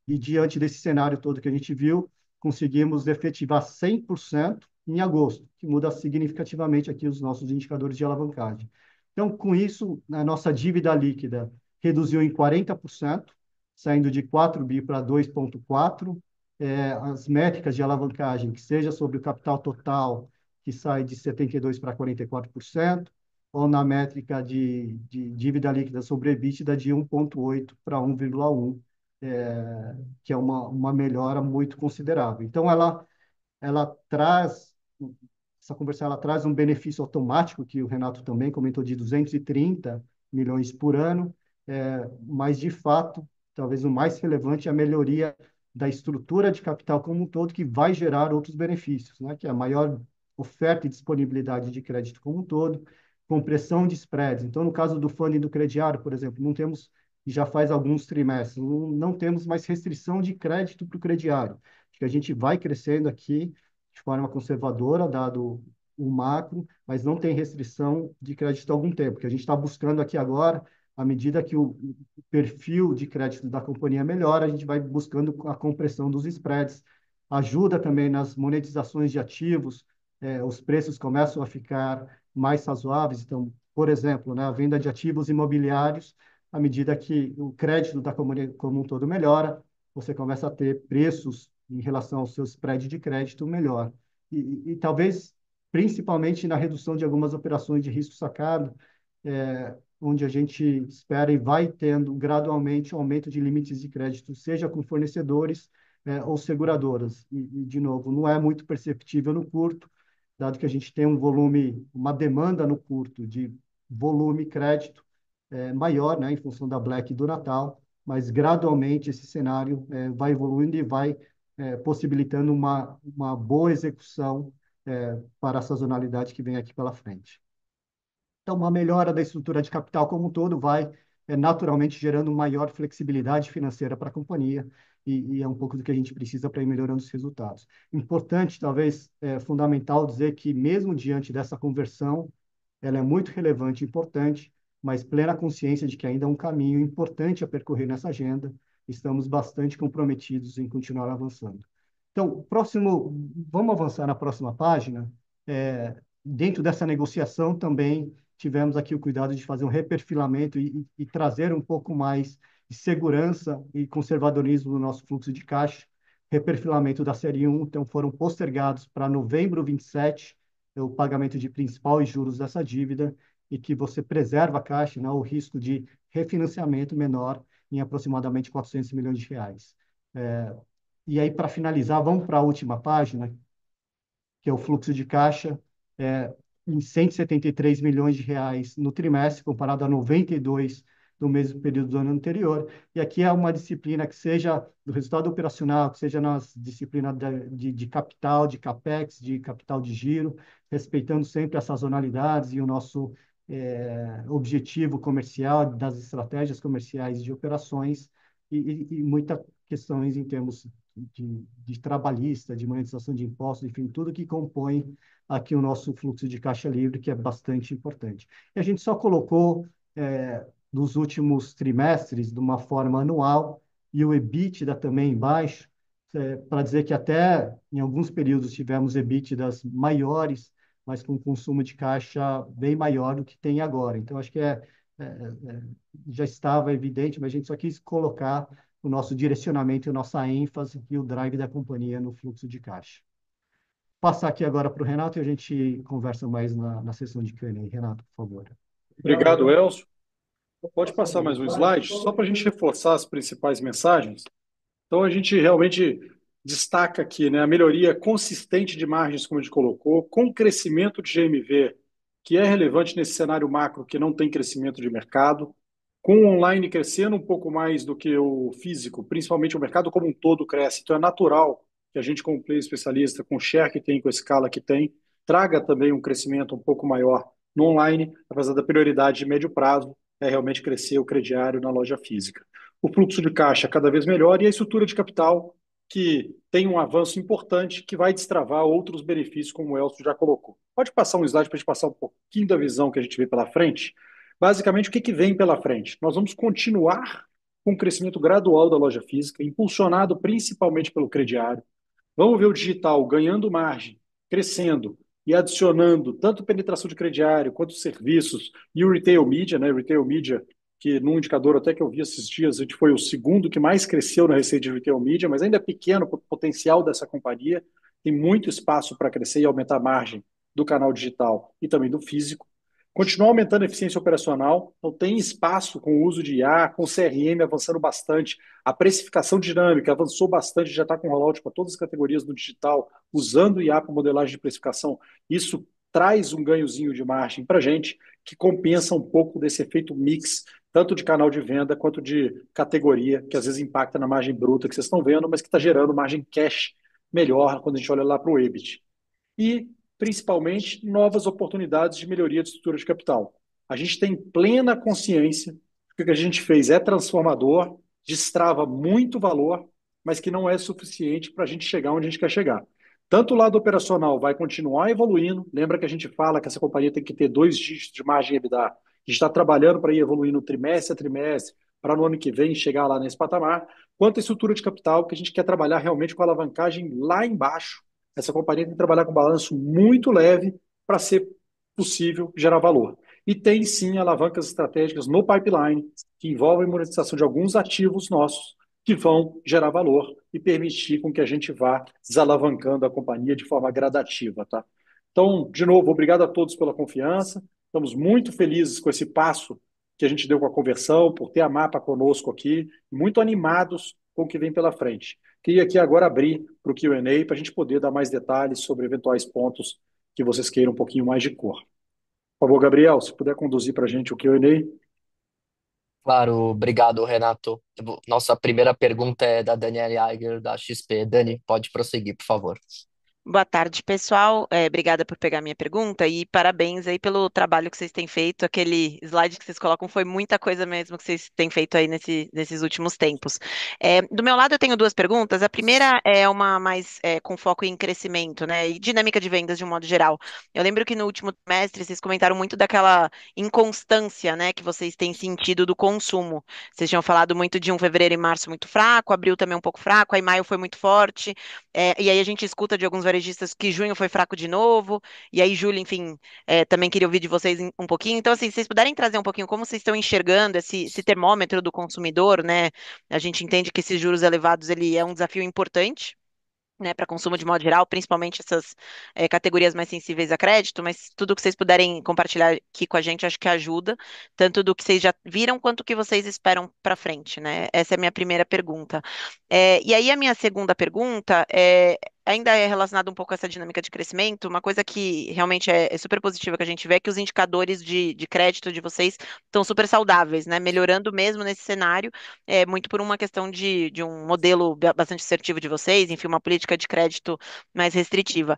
e diante desse cenário todo que a gente viu, conseguimos efetivar 100% em agosto, que muda significativamente aqui os nossos indicadores de alavancagem. Então, com isso, a nossa dívida líquida reduziu em 40%, saindo de 4 bi para 2,4. As métricas de alavancagem, que seja sobre o capital total, que sai de 72% para 44%, ou na métrica de dívida líquida sobre EBITDA de 1,8 para 1,1, que é uma melhora muito considerável. Então, ela traz, essa conversão ela traz um benefício automático, que o Renato também comentou, de 230 milhões por ano, mas, de fato, talvez o mais relevante é a melhoria da estrutura de capital como um todo, que vai gerar outros benefícios, né? Que é a maior oferta e disponibilidade de crédito como um todo, compressão de spreads. Então, no caso do funding do crediário, por exemplo, não temos, e já faz alguns trimestres, não temos mais restrição de crédito para o crediário. Acho que a gente vai crescendo aqui de forma conservadora, dado o macro, mas não tem restrição de crédito há algum tempo. O que a gente está buscando aqui agora, à medida que o perfil de crédito da companhia melhora, a gente vai buscando a compressão dos spreads. Ajuda também nas monetizações de ativos, os preços começam a ficar mais razoáveis. Então, por exemplo, né, a venda de ativos imobiliários, à medida que o crédito da companhia como um todo melhora, você começa a ter preços em relação ao seu spread de crédito melhor. E talvez, principalmente na redução de algumas operações de risco sacado, onde a gente espera e vai tendo gradualmente um aumento de limites de crédito, seja com fornecedores ou seguradoras. De novo, não é muito perceptível no curto, dado que a gente tem uma demanda no curto de volume crédito maior, né, em função da Black e do Natal, mas gradualmente esse cenário vai evoluindo e vai possibilitando uma boa execução para a sazonalidade que vem aqui pela frente. Então, uma melhora da estrutura de capital como um todo vai naturalmente gerando maior flexibilidade financeira para a companhia, e é um pouco do que a gente precisa para ir melhorando os resultados. Importante, talvez fundamental dizer que, mesmo diante dessa conversão, ela é muito relevante e importante, mas plena consciência de que ainda há um caminho importante a percorrer nessa agenda. Estamos bastante comprometidos em continuar avançando. Então, vamos avançar na próxima página. Dentro dessa negociação também tivemos aqui o cuidado de fazer um reperfilamento e trazer um pouco mais de segurança e conservadorismo no nosso fluxo de caixa. Reperfilamento da série 1, então foram postergados para novembro 27, o pagamento de principal e juros dessa dívida, e que você preserva a caixa, né, o risco de refinanciamento menor em aproximadamente 400 milhões de reais. E aí, para finalizar, vamos para a última página, que é o fluxo de caixa. em 173 milhões de reais no trimestre, comparado a 92 no mesmo período do ano anterior. E aqui é uma disciplina que seja do resultado operacional, que seja nas disciplinas de capital, de capex, de capital de giro, respeitando sempre as sazonalidades e o nosso objetivo comercial, das estratégias comerciais de operações e muitas questões em termos de trabalhista, de monetização de impostos, enfim, tudo que compõe aqui o nosso fluxo de caixa livre, que é bastante importante. E a gente só colocou nos últimos trimestres de uma forma anual e o EBITDA também embaixo, para dizer que até em alguns períodos tivemos EBITDAs maiores, mas com consumo de caixa bem maior do que tem agora. Então, acho que já estava evidente, mas a gente só quis colocar o nosso direcionamento, a nossa ênfase e o drive da companhia no fluxo de caixa. Passar aqui agora para o Renato e a gente conversa mais na sessão de Q&A. Renato, por favor. Obrigado, Elcio. Pode passar mais um slide, só para a gente reforçar as principais mensagens. Então, a gente realmente destaca aqui, né, a melhoria consistente de margens, como a gente colocou, com crescimento de GMV, que é relevante nesse cenário macro que não tem crescimento de mercado, com o online crescendo um pouco mais do que o físico, principalmente o mercado como um todo cresce. Então, é natural que a gente, como player especialista, com o share que tem, com a escala que tem, traga também um crescimento um pouco maior no online, apesar da prioridade de médio prazo é realmente crescer o crediário na loja física. O fluxo de caixa cada vez melhor e a estrutura de capital que tem um avanço importante que vai destravar outros benefícios, como o Elcio já colocou. Pode passar um slide para a gente passar um pouquinho da visão que a gente vê pela frente? Basicamente, o que vem pela frente? Nós vamos continuar com o crescimento gradual da loja física, impulsionado principalmente pelo crediário. Vamos ver o digital ganhando margem, crescendo e adicionando tanto penetração de crediário quanto serviços e o retail media, né? Retail media, que num indicador até que eu vi esses dias, a gente foi o segundo que mais cresceu na receita de retail media, mas ainda é pequeno o potencial dessa companhia. Tem muito espaço para crescer e aumentar a margem do canal digital e também do físico. Continuar aumentando a eficiência operacional, então tem espaço com o uso de IA, com o CRM avançando bastante, a precificação dinâmica avançou bastante, já está com rollout para todas as categorias do digital, usando o IA para modelagem de precificação. Isso traz um ganhozinho de margem para a gente, que compensa um pouco desse efeito mix, tanto de canal de venda quanto de categoria, que às vezes impacta na margem bruta que vocês estão vendo, mas que está gerando margem cash melhor quando a gente olha lá para o EBIT. E, principalmente, novas oportunidades de melhoria de estrutura de capital. A gente tem plena consciência que o que a gente fez é transformador, destrava muito valor, mas que não é suficiente para a gente chegar onde a gente quer chegar. Tanto o lado operacional vai continuar evoluindo, lembra que a gente fala que essa companhia tem que ter 2 dígitos de margem EBITDA. A gente está trabalhando para ir evoluindo trimestre a trimestre, para no ano que vem chegar lá nesse patamar, quanto a estrutura de capital, que a gente quer trabalhar realmente com a alavancagem lá embaixo. Essa companhia tem que trabalhar com balanço muito leve para ser possível gerar valor. E tem sim alavancas estratégicas no pipeline que envolvem monetização de alguns ativos nossos que vão gerar valor e permitir com que a gente vá desalavancando a companhia de forma gradativa, tá? Então, de novo, obrigado a todos pela confiança. Estamos muito felizes com esse passo que a gente deu com a conversão, por ter a Mapa conosco aqui, muito animados com o que vem pela frente. Queria aqui agora abrir para o Q&A para a gente poder dar mais detalhes sobre eventuais pontos que vocês queiram um pouquinho mais de cor. Por favor, Gabriel, se puder conduzir para a gente o Q&A. Claro, obrigado, Renato. Nossa primeira pergunta é da Daniela Jaeger, da XP. Dani, pode prosseguir, por favor. Boa tarde, pessoal. Obrigada por pegar minha pergunta e parabéns aí pelo trabalho que vocês têm feito. Aquele slide que vocês colocam foi muita coisa mesmo que vocês têm feito aí nesses últimos tempos. Do meu lado, eu tenho duas perguntas. A primeira é uma mais com foco em crescimento, né, e dinâmica de vendas de um modo geral. Eu lembro que no último trimestre vocês comentaram muito daquela inconstância, né, que vocês têm sentido do consumo. Vocês tinham falado muito de um fevereiro e março muito fraco, abril também um pouco fraco, aí maio foi muito forte. E aí a gente escuta de alguns varejistas que junho foi fraco de novo, e aí julho, enfim, também queria ouvir de vocês um pouquinho. Então, assim, se vocês puderem trazer um pouquinho como vocês estão enxergando esse termômetro do consumidor, né? A gente entende que esses juros elevados, ele é um desafio importante, né, para consumo de modo geral, principalmente essas categorias mais sensíveis a crédito, mas tudo que vocês puderem compartilhar aqui com a gente, acho que ajuda, tanto do que vocês já viram quanto o que vocês esperam para frente, né? Essa é a minha primeira pergunta. E aí a minha segunda pergunta é ainda é relacionado um pouco a essa dinâmica de crescimento, uma coisa que realmente é super positiva que a gente vê é que os indicadores de crédito de vocês estão super saudáveis, né? Melhorando mesmo nesse cenário, muito por uma questão de um modelo bastante assertivo de vocês, enfim, uma política de crédito mais restritiva.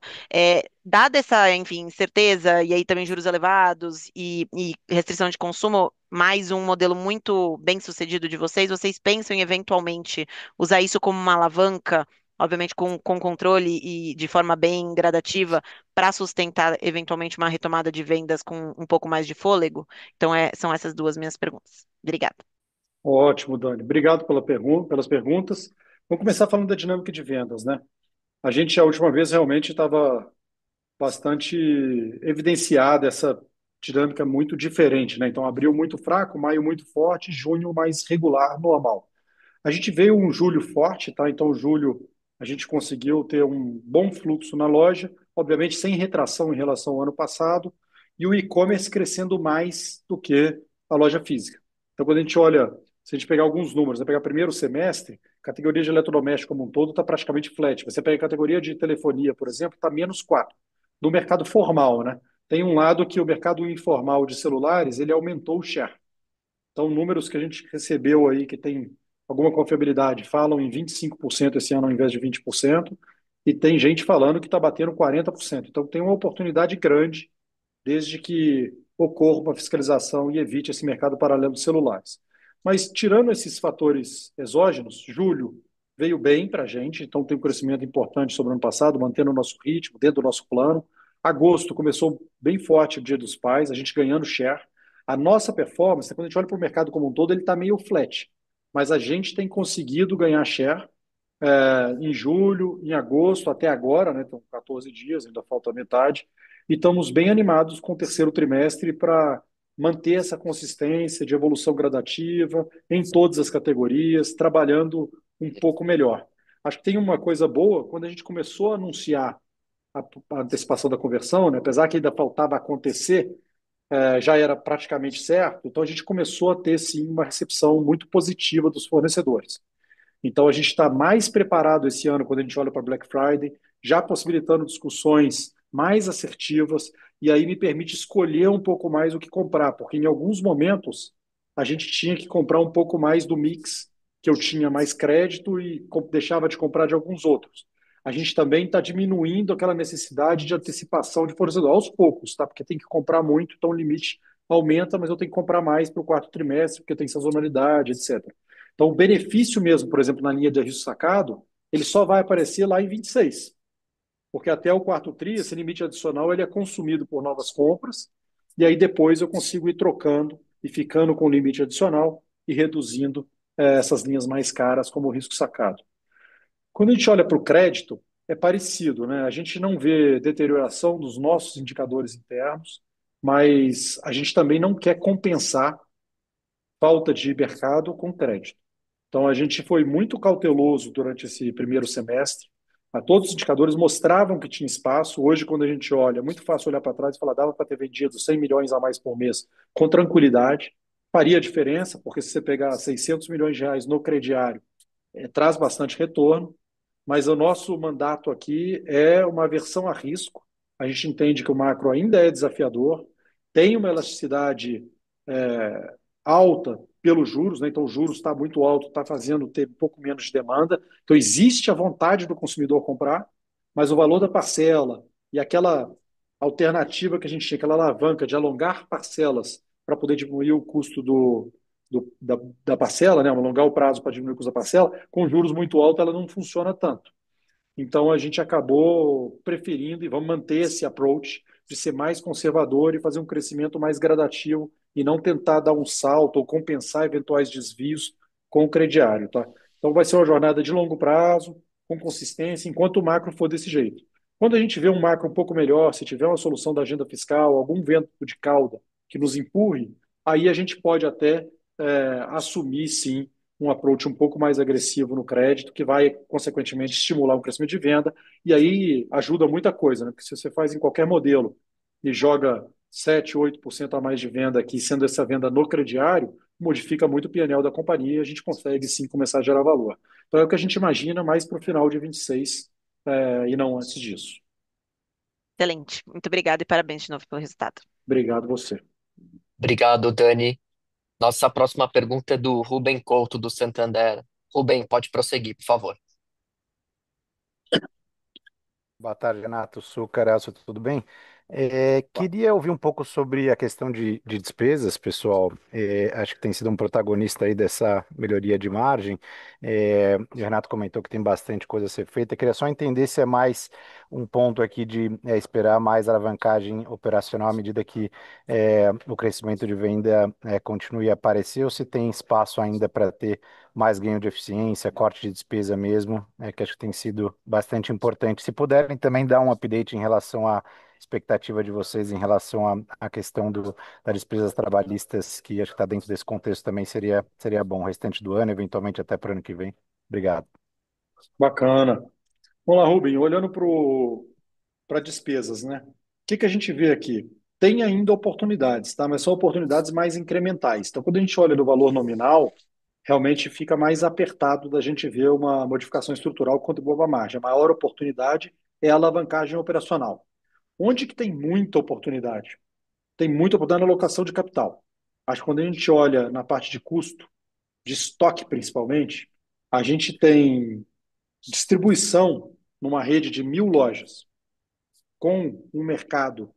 Dada essa, enfim, incerteza, e aí também juros elevados e restrição de consumo, mais um modelo muito bem sucedido de vocês, vocês pensam em eventualmente usar isso como uma alavanca, obviamente com controle e de forma bem gradativa, para sustentar eventualmente uma retomada de vendas com um pouco mais de fôlego? Então, são essas duas minhas perguntas. Obrigada. Ótimo, Dani. Obrigado pelas perguntas. Vamos começar falando da dinâmica de vendas, né? A gente, a última vez, realmente estava bastante evidenciada essa dinâmica muito diferente, né? Então, abril muito fraco, maio muito forte, junho mais regular, normal. A gente veio um julho forte, tá? Então, julho a gente conseguiu ter um bom fluxo na loja, obviamente sem retração em relação ao ano passado, e o e-commerce crescendo mais do que a loja física. Então, quando a gente olha, se a gente pegar alguns números, pegar primeiro semestre, categoria de eletrodoméstico como um todo está praticamente flat. Você pega a categoria de telefonia, por exemplo, está -4 do mercado formal, né? Tem um lado que o mercado informal de celulares, ele aumentou o share. Então, números que a gente recebeu aí, que tem alguma confiabilidade, falam em 25% esse ano ao invés de 20%, e tem gente falando que está batendo 40%. Então, tem uma oportunidade grande, desde que ocorra uma fiscalização e evite esse mercado paralelo de celulares. Mas, tirando esses fatores exógenos, julho veio bem para a gente, então tem um crescimento importante sobre o ano passado, mantendo o nosso ritmo, dentro do nosso plano. Agosto começou bem forte o Dia dos Pais, a gente ganhando share. A nossa performance, quando a gente olha para o mercado como um todo, ele está meio flat, mas a gente tem conseguido ganhar share em julho, em agosto, até agora, né? Estão 14 dias, ainda falta metade, e estamos bem animados com o terceiro trimestre para manter essa consistência de evolução gradativa em todas as categorias, trabalhando um pouco melhor. Acho que tem uma coisa boa, quando a gente começou a anunciar a antecipação da conversão, né? Apesar que ainda faltava acontecer, já era praticamente certo, então a gente começou a ter, sim, uma recepção muito positiva dos fornecedores. Então, a gente está mais preparado esse ano quando a gente olha para Black Friday, já possibilitando discussões mais assertivas, e aí me permite escolher um pouco mais o que comprar, porque em alguns momentos a gente tinha que comprar um pouco mais do mix, que eu tinha mais crédito e deixava de comprar de alguns outros. A gente também está diminuindo aquela necessidade de antecipação de fornecedor aos poucos, tá? Porque tem que comprar muito, então o limite aumenta, mas eu tenho que comprar mais para o quarto trimestre, porque tem sazonalidade, etc. Então, o benefício mesmo, por exemplo, na linha de risco sacado, ele só vai aparecer lá em 26, porque até o quarto TRI, esse limite adicional, ele é consumido por novas compras, e aí depois eu consigo ir trocando e ficando com o limite adicional e reduzindo essas linhas mais caras, como o risco sacado. Quando a gente olha para o crédito, é parecido, né? A gente não vê deterioração dos nossos indicadores internos, mas a gente também não quer compensar falta de mercado com crédito. Então, a gente foi muito cauteloso durante esse primeiro semestre. Todos os indicadores mostravam que tinha espaço. Hoje, quando a gente olha, é muito fácil olhar para trás e falar, dava para ter vendido 100 milhões a mais por mês com tranquilidade. Faria diferença, porque se você pegar 600 milhões de reais no crediário, traz bastante retorno. Mas o nosso mandato aqui é uma aversão a risco. A gente entende que o macro ainda é desafiador, tem uma elasticidade alta pelos juros, né? Então, o juros está muito alto, está fazendo ter um pouco menos de demanda. Então, existe a vontade do consumidor comprar, mas o valor da parcela e aquela alternativa que a gente tinha, aquela alavanca de alongar parcelas para poder diminuir o custo da parcela, né? Alongar o prazo para diminuir o custo da parcela, com juros muito altos, ela não funciona tanto. Então, a gente acabou preferindo, e vamos manter esse approach de ser mais conservador e fazer um crescimento mais gradativo e não tentar dar um salto ou compensar eventuais desvios com o crediário. Tá? Então, vai ser uma jornada de longo prazo, com consistência, enquanto o macro for desse jeito. Quando a gente vê um macro um pouco melhor, se tiver uma solução da agenda fiscal, algum vento de cauda que nos empurre, aí a gente pode até assumir, sim, um approach um pouco mais agressivo no crédito, que vai, consequentemente, estimular o crescimento de venda, e aí ajuda muita coisa, né? Porque se você faz em qualquer modelo e joga 7, 8% a mais de venda aqui, sendo essa venda no crediário, modifica muito o PNL da companhia e a gente consegue, sim, começar a gerar valor. Então é o que a gente imagina mais para o final de 26, e não antes disso. Excelente. Muito obrigada e parabéns de novo pelo resultado. Obrigado você. Obrigado, Dani. Nossa próxima pergunta é do Ruben Couto, do Santander. Ruben, pode prosseguir, por favor. Boa tarde, Renato, Sucaraço, tudo bem? Queria ouvir um pouco sobre a questão de despesas, pessoal. Acho que tem sido um protagonista aí dessa melhoria de margem. O Renato comentou que tem bastante coisa a ser feita. Queria só entender se é mais um ponto aqui de esperar mais alavancagem operacional à medida que o crescimento de venda continue a aparecer, ou se tem espaço ainda para ter mais ganho de eficiência, corte de despesa mesmo, que acho que tem sido bastante importante. Se puderem também dar um update em relação à expectativa de vocês em relação à questão das despesas trabalhistas, que acho que está dentro desse contexto também seria bom, o restante do ano, eventualmente até para o ano que vem. Obrigado. Bacana. Vamos lá, Rubem, olhando para despesas, né? O que a gente vê aqui? Tem ainda oportunidades, tá? Mas são oportunidades mais incrementais. Então, quando a gente olha no valor nominal, realmente fica mais apertado da gente ver uma modificação estrutural que contribua para a margem. A maior oportunidade é a alavancagem operacional. Onde que tem muita oportunidade? Tem muita oportunidade na alocação de capital. Acho que quando a gente olha na parte de custo, de estoque principalmente, a gente tem distribuição numa rede de 1.000 lojas, com um mercado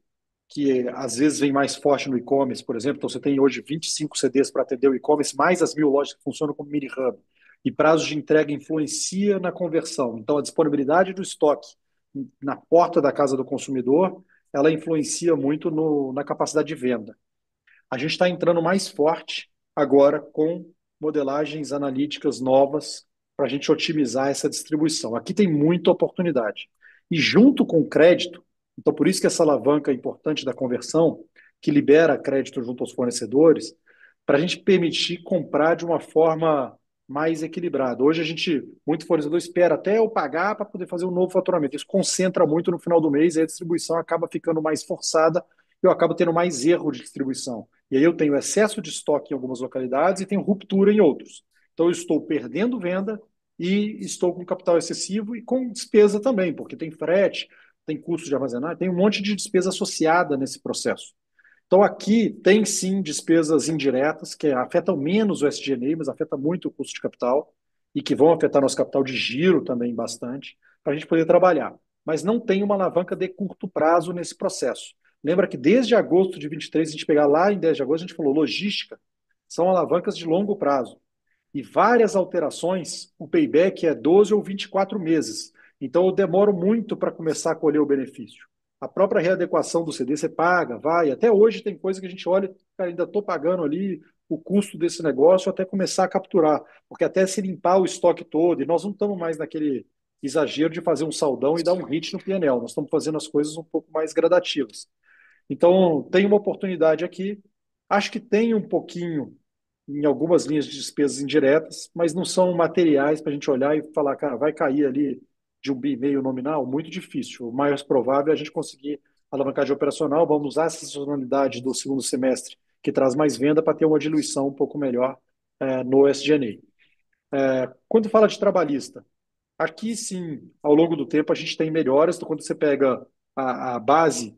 que às vezes vem mais forte no e-commerce, por exemplo. Então você tem hoje 25 CDs para atender o e-commerce, mais as 1.000 lojas que funcionam como mini hub. E prazo de entrega influencia na conversão. Então a disponibilidade do estoque na porta da casa do consumidor, ela influencia muito na capacidade de venda. A gente está entrando mais forte agora com modelagens analíticas novas para a gente otimizar essa distribuição. Aqui tem muita oportunidade. E junto com o crédito, então por isso que essa alavanca importante da conversão, que libera crédito junto aos fornecedores, para a gente permitir comprar de uma forma mais equilibrada. Hoje a gente, muito fornecedor espera até eu pagar para poder fazer um novo faturamento. Isso concentra muito no final do mês e a distribuição acaba ficando mais forçada e eu acabo tendo mais erro de distribuição. E aí eu tenho excesso de estoque em algumas localidades e tenho ruptura em outros. Então eu estou perdendo venda e estou com capital excessivo e com despesa também, porque tem frete, tem custo de armazenar, tem um monte de despesa associada nesse processo. Então aqui tem sim despesas indiretas que afetam menos o SG&A, mas afeta muito o custo de capital e que vão afetar nosso capital de giro também bastante, para a gente poder trabalhar. Mas não tem uma alavanca de curto prazo nesse processo. Lembra que desde agosto de 23, a gente pegar lá em 10 de agosto, a gente falou logística, são alavancas de longo prazo. E várias alterações, o payback é 12 ou 24 meses. Então eu demoro muito para começar a colher o benefício. A própria readequação do CD você paga, vai. Até hoje tem coisa que a gente olha, cara, ainda estou pagando ali o custo desse negócio até começar a capturar. Porque até se limpar o estoque todo, e nós não estamos mais naquele exagero de fazer um saldão e dar um hit no PNL. Nós estamos fazendo as coisas um pouco mais gradativas. Então, tem uma oportunidade aqui. Acho que tem um pouquinho em algumas linhas de despesas indiretas, mas não são materiais para a gente olhar e falar, cara, vai cair ali de 1,5 bi nominal? Muito difícil. O mais provável é a gente conseguir alavancagem operacional. Vamos usar essa sazonalidade do segundo semestre, que traz mais venda, para ter uma diluição um pouco melhor no SG&A. Quando fala de trabalhista, aqui sim, ao longo do tempo, a gente tem melhoras. Então, quando você pega a base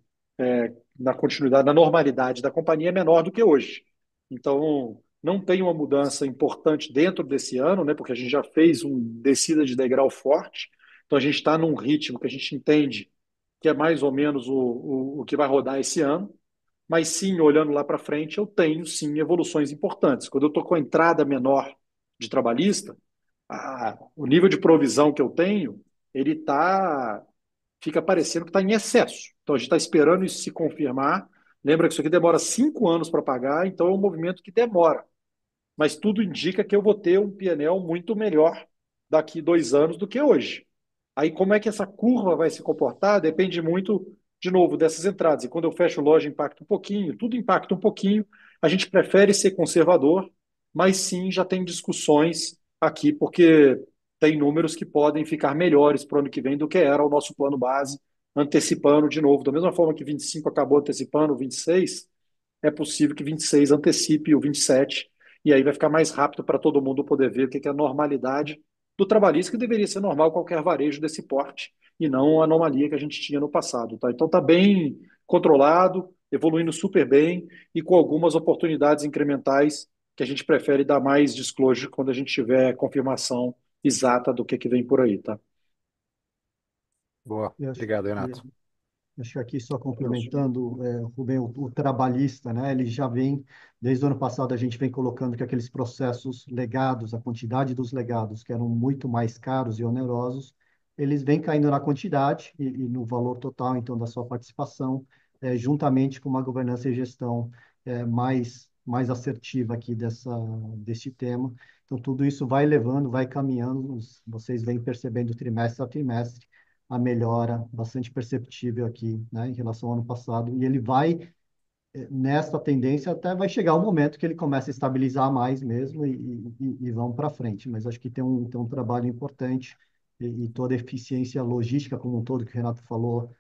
na continuidade, na normalidade da companhia, é menor do que hoje. Então, não tem uma mudança importante dentro desse ano, né, porque a gente já fez um descida de degrau forte. Então, a gente está num ritmo que a gente entende que é mais ou menos o que vai rodar esse ano. Mas sim, olhando lá para frente, eu tenho sim evoluções importantes. Quando eu estou com a entrada menor de trabalhista, o nível de provisão que eu tenho, ele fica parecendo que está em excesso. Então a gente está esperando isso se confirmar. Lembra que isso aqui demora 5 anos para pagar, então é um movimento que demora. Mas tudo indica que eu vou ter um PNL muito melhor daqui 2 anos do que hoje. Aí como é que essa curva vai se comportar depende muito, de novo, dessas entradas. E quando eu fecho loja, impacta um pouquinho, tudo impacta um pouquinho. A gente prefere ser conservador, mas sim já tem discussões aqui, porque tem números que podem ficar melhores para o ano que vem do que era o nosso plano base, antecipando de novo. Da mesma forma que 25 acabou antecipando o 26, é possível que 26 antecipe o 27, e aí vai ficar mais rápido para todo mundo poder ver o que é a normalidade do trabalhista, que deveria ser normal qualquer varejo desse porte, e não a anomalia que a gente tinha no passado. Tá? Então está bem controlado, evoluindo super bem e com algumas oportunidades incrementais que a gente prefere dar mais disclosure quando a gente tiver confirmação exata do que vem por aí. Tá? Boa. Eu acho Obrigado, que Renato. Acho que aqui só complementando, Rubem, o trabalhista, né, ele já vem, desde o ano passado a gente vem colocando que aqueles processos legados, a quantidade dos legados, que eram muito mais caros e onerosos, eles vêm caindo na quantidade e no valor total, então, da sua participação, juntamente com uma governança e gestão mais assertiva aqui desse tema. Então, tudo isso vai levando, vai caminhando, vocês vêm percebendo trimestre a trimestre, a melhora bastante perceptível aqui, né, em relação ao ano passado, e ele vai, nesta tendência, até vai chegar um momento que ele começa a estabilizar mais mesmo e vão para frente, mas acho que tem um trabalho importante e toda a eficiência logística como um todo, que o Renato falou,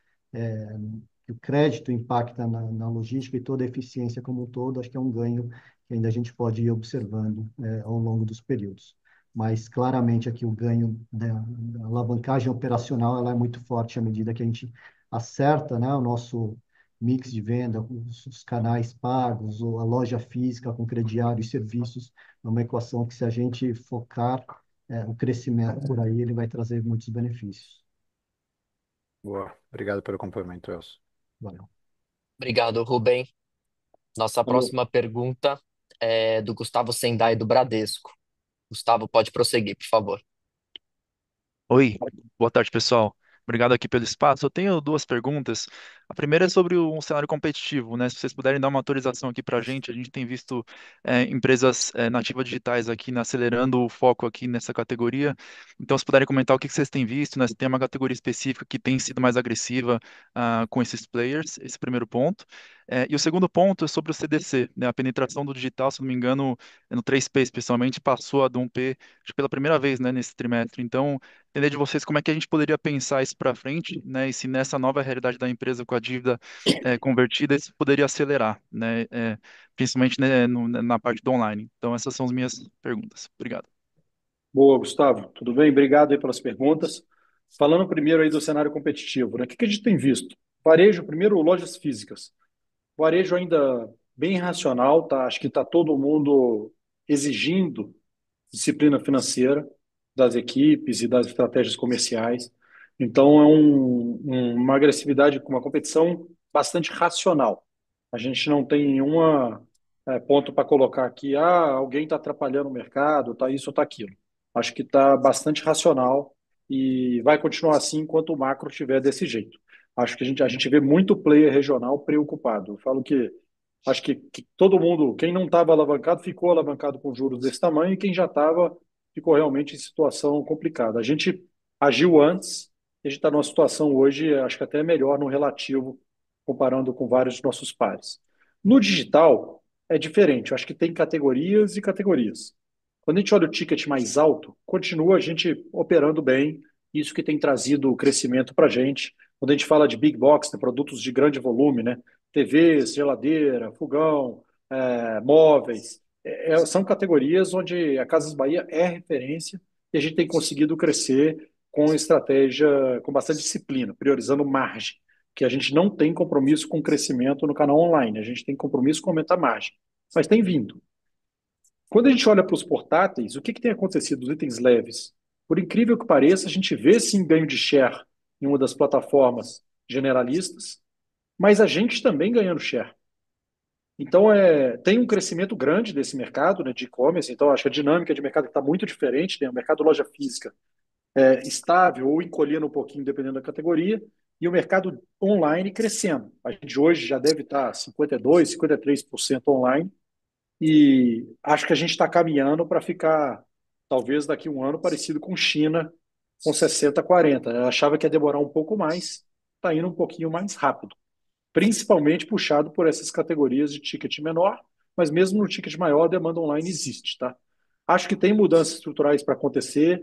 que o crédito impacta na logística e toda a eficiência como um todo, acho que é um ganho que ainda a gente pode ir observando ao longo dos períodos. Mas claramente aqui o ganho da alavancagem operacional ela é muito forte à medida que a gente acerta, né, o nosso mix de venda, os canais pagos, a loja física com crediário e serviços, é uma equação que se a gente focar o crescimento por aí, ele vai trazer muitos benefícios. Boa. Obrigado pelo complemento, Elcio. Valeu. Obrigado, Rubem. Nossa Valeu. próxima pergunta é do Gustavo Sendai, do Bradesco. Gustavo, pode prosseguir, por favor. Oi, boa tarde, pessoal. Obrigado aqui pelo espaço. Eu tenho duas perguntas. A primeira é sobre um cenário competitivo, né? Se vocês puderem dar uma atualização aqui para a gente tem visto empresas nativas digitais aqui acelerando o foco aqui nessa categoria. Então, se puderem comentar o que vocês têm visto, né? Se tem uma categoria específica que tem sido mais agressiva com esses players, esse é o primeiro ponto. E o segundo ponto é sobre o CDC, né? A penetração do digital, se não me engano, no 3P especialmente, passou a do 1P, acho que pela primeira vez, né, nesse trimestre. Então, entender de vocês como é que a gente poderia pensar isso para frente, né? E se nessa nova realidade da empresa com a dívida convertida, isso poderia acelerar, né? Principalmente, né, na parte do online. Então, essas são as minhas perguntas. Obrigado. Boa, Gustavo. Tudo bem? Obrigado aí pelas perguntas. Falando primeiro aí do cenário competitivo, né? O que a gente tem visto? Varejo, primeiro, lojas físicas. Varejo ainda bem racional, tá? Acho que está todo mundo exigindo disciplina financeira das equipes e das estratégias comerciais. Então, é uma agressividade, uma competição bastante racional. A gente não tem nenhuma ponto para colocar aqui, alguém está atrapalhando o mercado, tá isso ou tá aquilo. Acho que está bastante racional e vai continuar assim enquanto o macro estiver desse jeito. Acho que a gente vê muito player regional preocupado. Eu falo que acho que todo mundo, quem não estava alavancado, ficou alavancado com juros desse tamanho, e quem já estava ficou realmente em situação complicada. A gente agiu antes, e a gente está numa situação hoje, acho que até melhor no relativo, comparando com vários dos nossos pares. No digital, é diferente. Eu acho que tem categorias e categorias. Quando a gente olha o ticket mais alto, continua a gente operando bem, isso que tem trazido crescimento para a gente. Quando a gente fala de big box, né, produtos de grande volume, né, TVs, geladeira, fogão, móveis, são categorias onde a Casas Bahia é referência e a gente tem conseguido crescer com estratégia, com bastante disciplina, priorizando margem, que a gente não tem compromisso com crescimento no canal online, a gente tem compromisso com aumentar a margem, mas tem vindo. Quando a gente olha para os portáteis, o que tem acontecido dos itens leves? Por incrível que pareça, a gente vê sim ganho de share em uma das plataformas generalistas, mas a gente também ganhando share. Então, tem um crescimento grande desse mercado, né, de e-commerce. Então, acho que a dinâmica de mercado está muito diferente, né? O mercado loja física é estável ou encolhendo um pouquinho, dependendo da categoria, e o mercado online crescendo. A gente hoje já deve estar 52%, 53% online, e acho que a gente está caminhando para ficar, talvez daqui a um ano, parecido com China, com 60, 40. Eu achava que ia demorar um pouco mais, está indo um pouquinho mais rápido, principalmente puxado por essas categorias de ticket menor, mas mesmo no ticket maior, a demanda online existe, tá? Acho que tem mudanças estruturais para acontecer.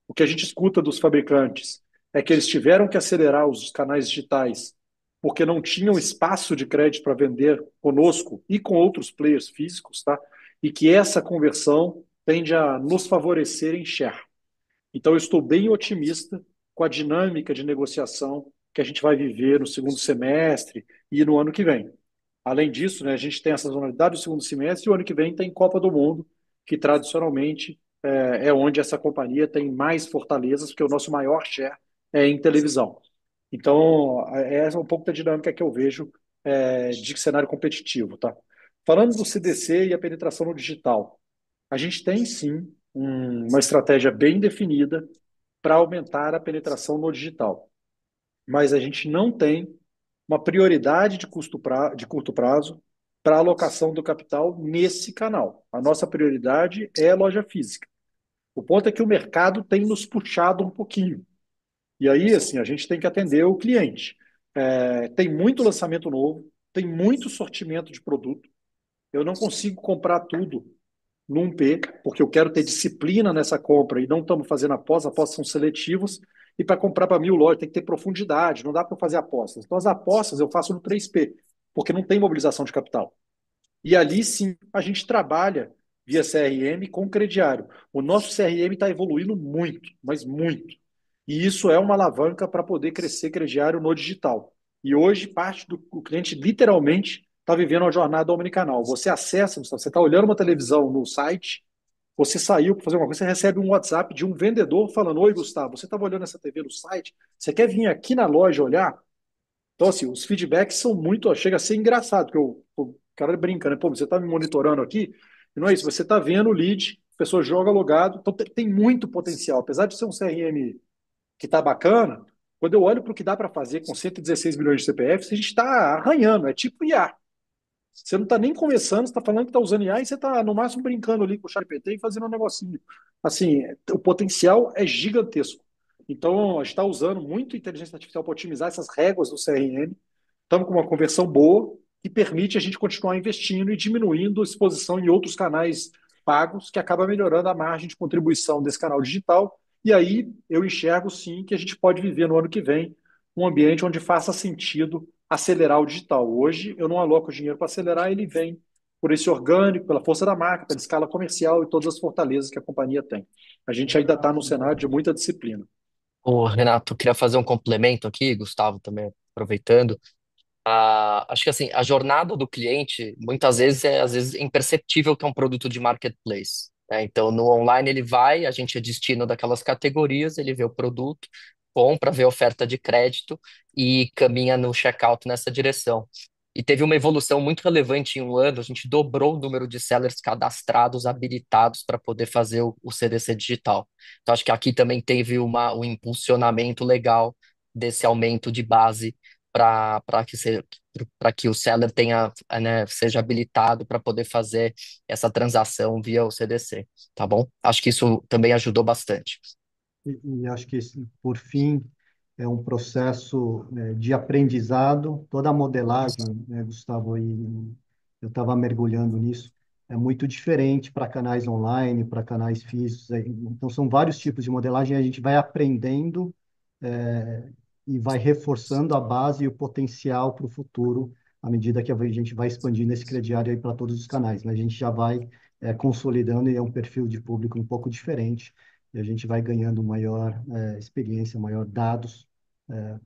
O que a gente escuta dos fabricantes é que eles tiveram que acelerar os canais digitais porque não tinham espaço de crédito para vender conosco e com outros players físicos, tá? E que essa conversão tende a nos favorecer em share. Então, eu estou bem otimista com a dinâmica de negociação que a gente vai viver no segundo semestre e no ano que vem. Além disso, né, a gente tem a sazonalidade do segundo semestre e o ano que vem tem Copa do Mundo, que tradicionalmente é onde essa companhia tem mais fortalezas, porque o nosso maior share é em televisão. Então, essa é um pouco da dinâmica que eu vejo de cenário competitivo, tá? Falando do CDC e a penetração no digital, a gente tem sim uma estratégia bem definida para aumentar a penetração no digital, mas a gente não tem uma prioridade de curto prazo para a alocação do capital nesse canal. A nossa prioridade é a loja física. O ponto é que o mercado tem nos puxado um pouquinho. E aí, assim, a gente tem que atender o cliente. Tem muito lançamento novo, tem muito sortimento de produto. Eu não consigo comprar tudo num P, porque eu quero ter disciplina nessa compra e não estamos fazendo apostas são seletivas. E para comprar para 1.000 lojas tem que ter profundidade, não dá para fazer apostas. Então, as apostas eu faço no 3P, porque não tem mobilização de capital. E ali sim a gente trabalha via CRM com crediário. O nosso CRM está evoluindo muito, mas muito. E isso é uma alavanca para poder crescer crediário no digital. E hoje, parte do cliente literalmente está vivendo uma jornada omnicanal. Você acessa, você está olhando uma televisão no site, você saiu para fazer uma coisa, você recebe um WhatsApp de um vendedor falando: Oi, Gustavo, você estava olhando essa TV no site? Você quer vir aqui na loja olhar? Então, assim, os feedbacks são muito. Chega a ser engraçado, porque o cara brinca, né? Pô, você está me monitorando aqui, e não é isso, você está vendo o lead, a pessoa joga logado, então tem muito potencial. Apesar de ser um CRM que está bacana, quando eu olho para o que dá para fazer com 116 milhões de CPFs, a gente está arranhando, é tipo IA. Você não está nem começando, você está falando que está usando IA e você está, no máximo, brincando ali com o ChatGPT e fazendo um negocinho. Assim, o potencial é gigantesco. Então, a gente está usando muito inteligência artificial para otimizar essas réguas do CRM. Estamos com uma conversão boa que permite a gente continuar investindo e diminuindo a exposição em outros canais pagos, que acaba melhorando a margem de contribuição desse canal digital. E aí eu enxergo sim que a gente pode viver no ano que vem um ambiente onde faça sentido acelerar o digital. Hoje eu não aloco dinheiro para acelerar, ele vem por esse orgânico, pela força da marca, pela escala comercial e todas as fortalezas que a companhia tem. A gente ainda está num cenário de muita disciplina. Ô, Renato, eu queria fazer um complemento aqui, Gustavo também aproveitando. Acho que assim, a jornada do cliente muitas vezes é às vezes imperceptível que é um produto de marketplace, né? Então, no online ele vai, a gente é destino daquelas categorias, ele vê o produto, compra, vê a oferta de crédito e caminha no checkout nessa direção. E teve uma evolução muito relevante em um ano, a gente dobrou o número de sellers cadastrados, habilitados para poder fazer o CDC digital. Então, acho que aqui também teve um impulsionamento legal desse aumento de base para que o seller tenha, né, seja habilitado para poder fazer essa transação via o CDC, tá bom? Acho que isso também ajudou bastante. E acho que, por fim, é um processo, de aprendizado. Toda a modelagem, né, Gustavo, e eu estava mergulhando nisso, é muito diferente para canais online, para canais físicos. Então, são vários tipos de modelagem e a gente vai aprendendo, e vai reforçando a base e o potencial para o futuro à medida que a gente vai expandindo esse crediário aí para todos os canais. Mas a gente já vai, consolidando e é um perfil de público um pouco diferente e a gente vai ganhando maior, experiência, maior dados,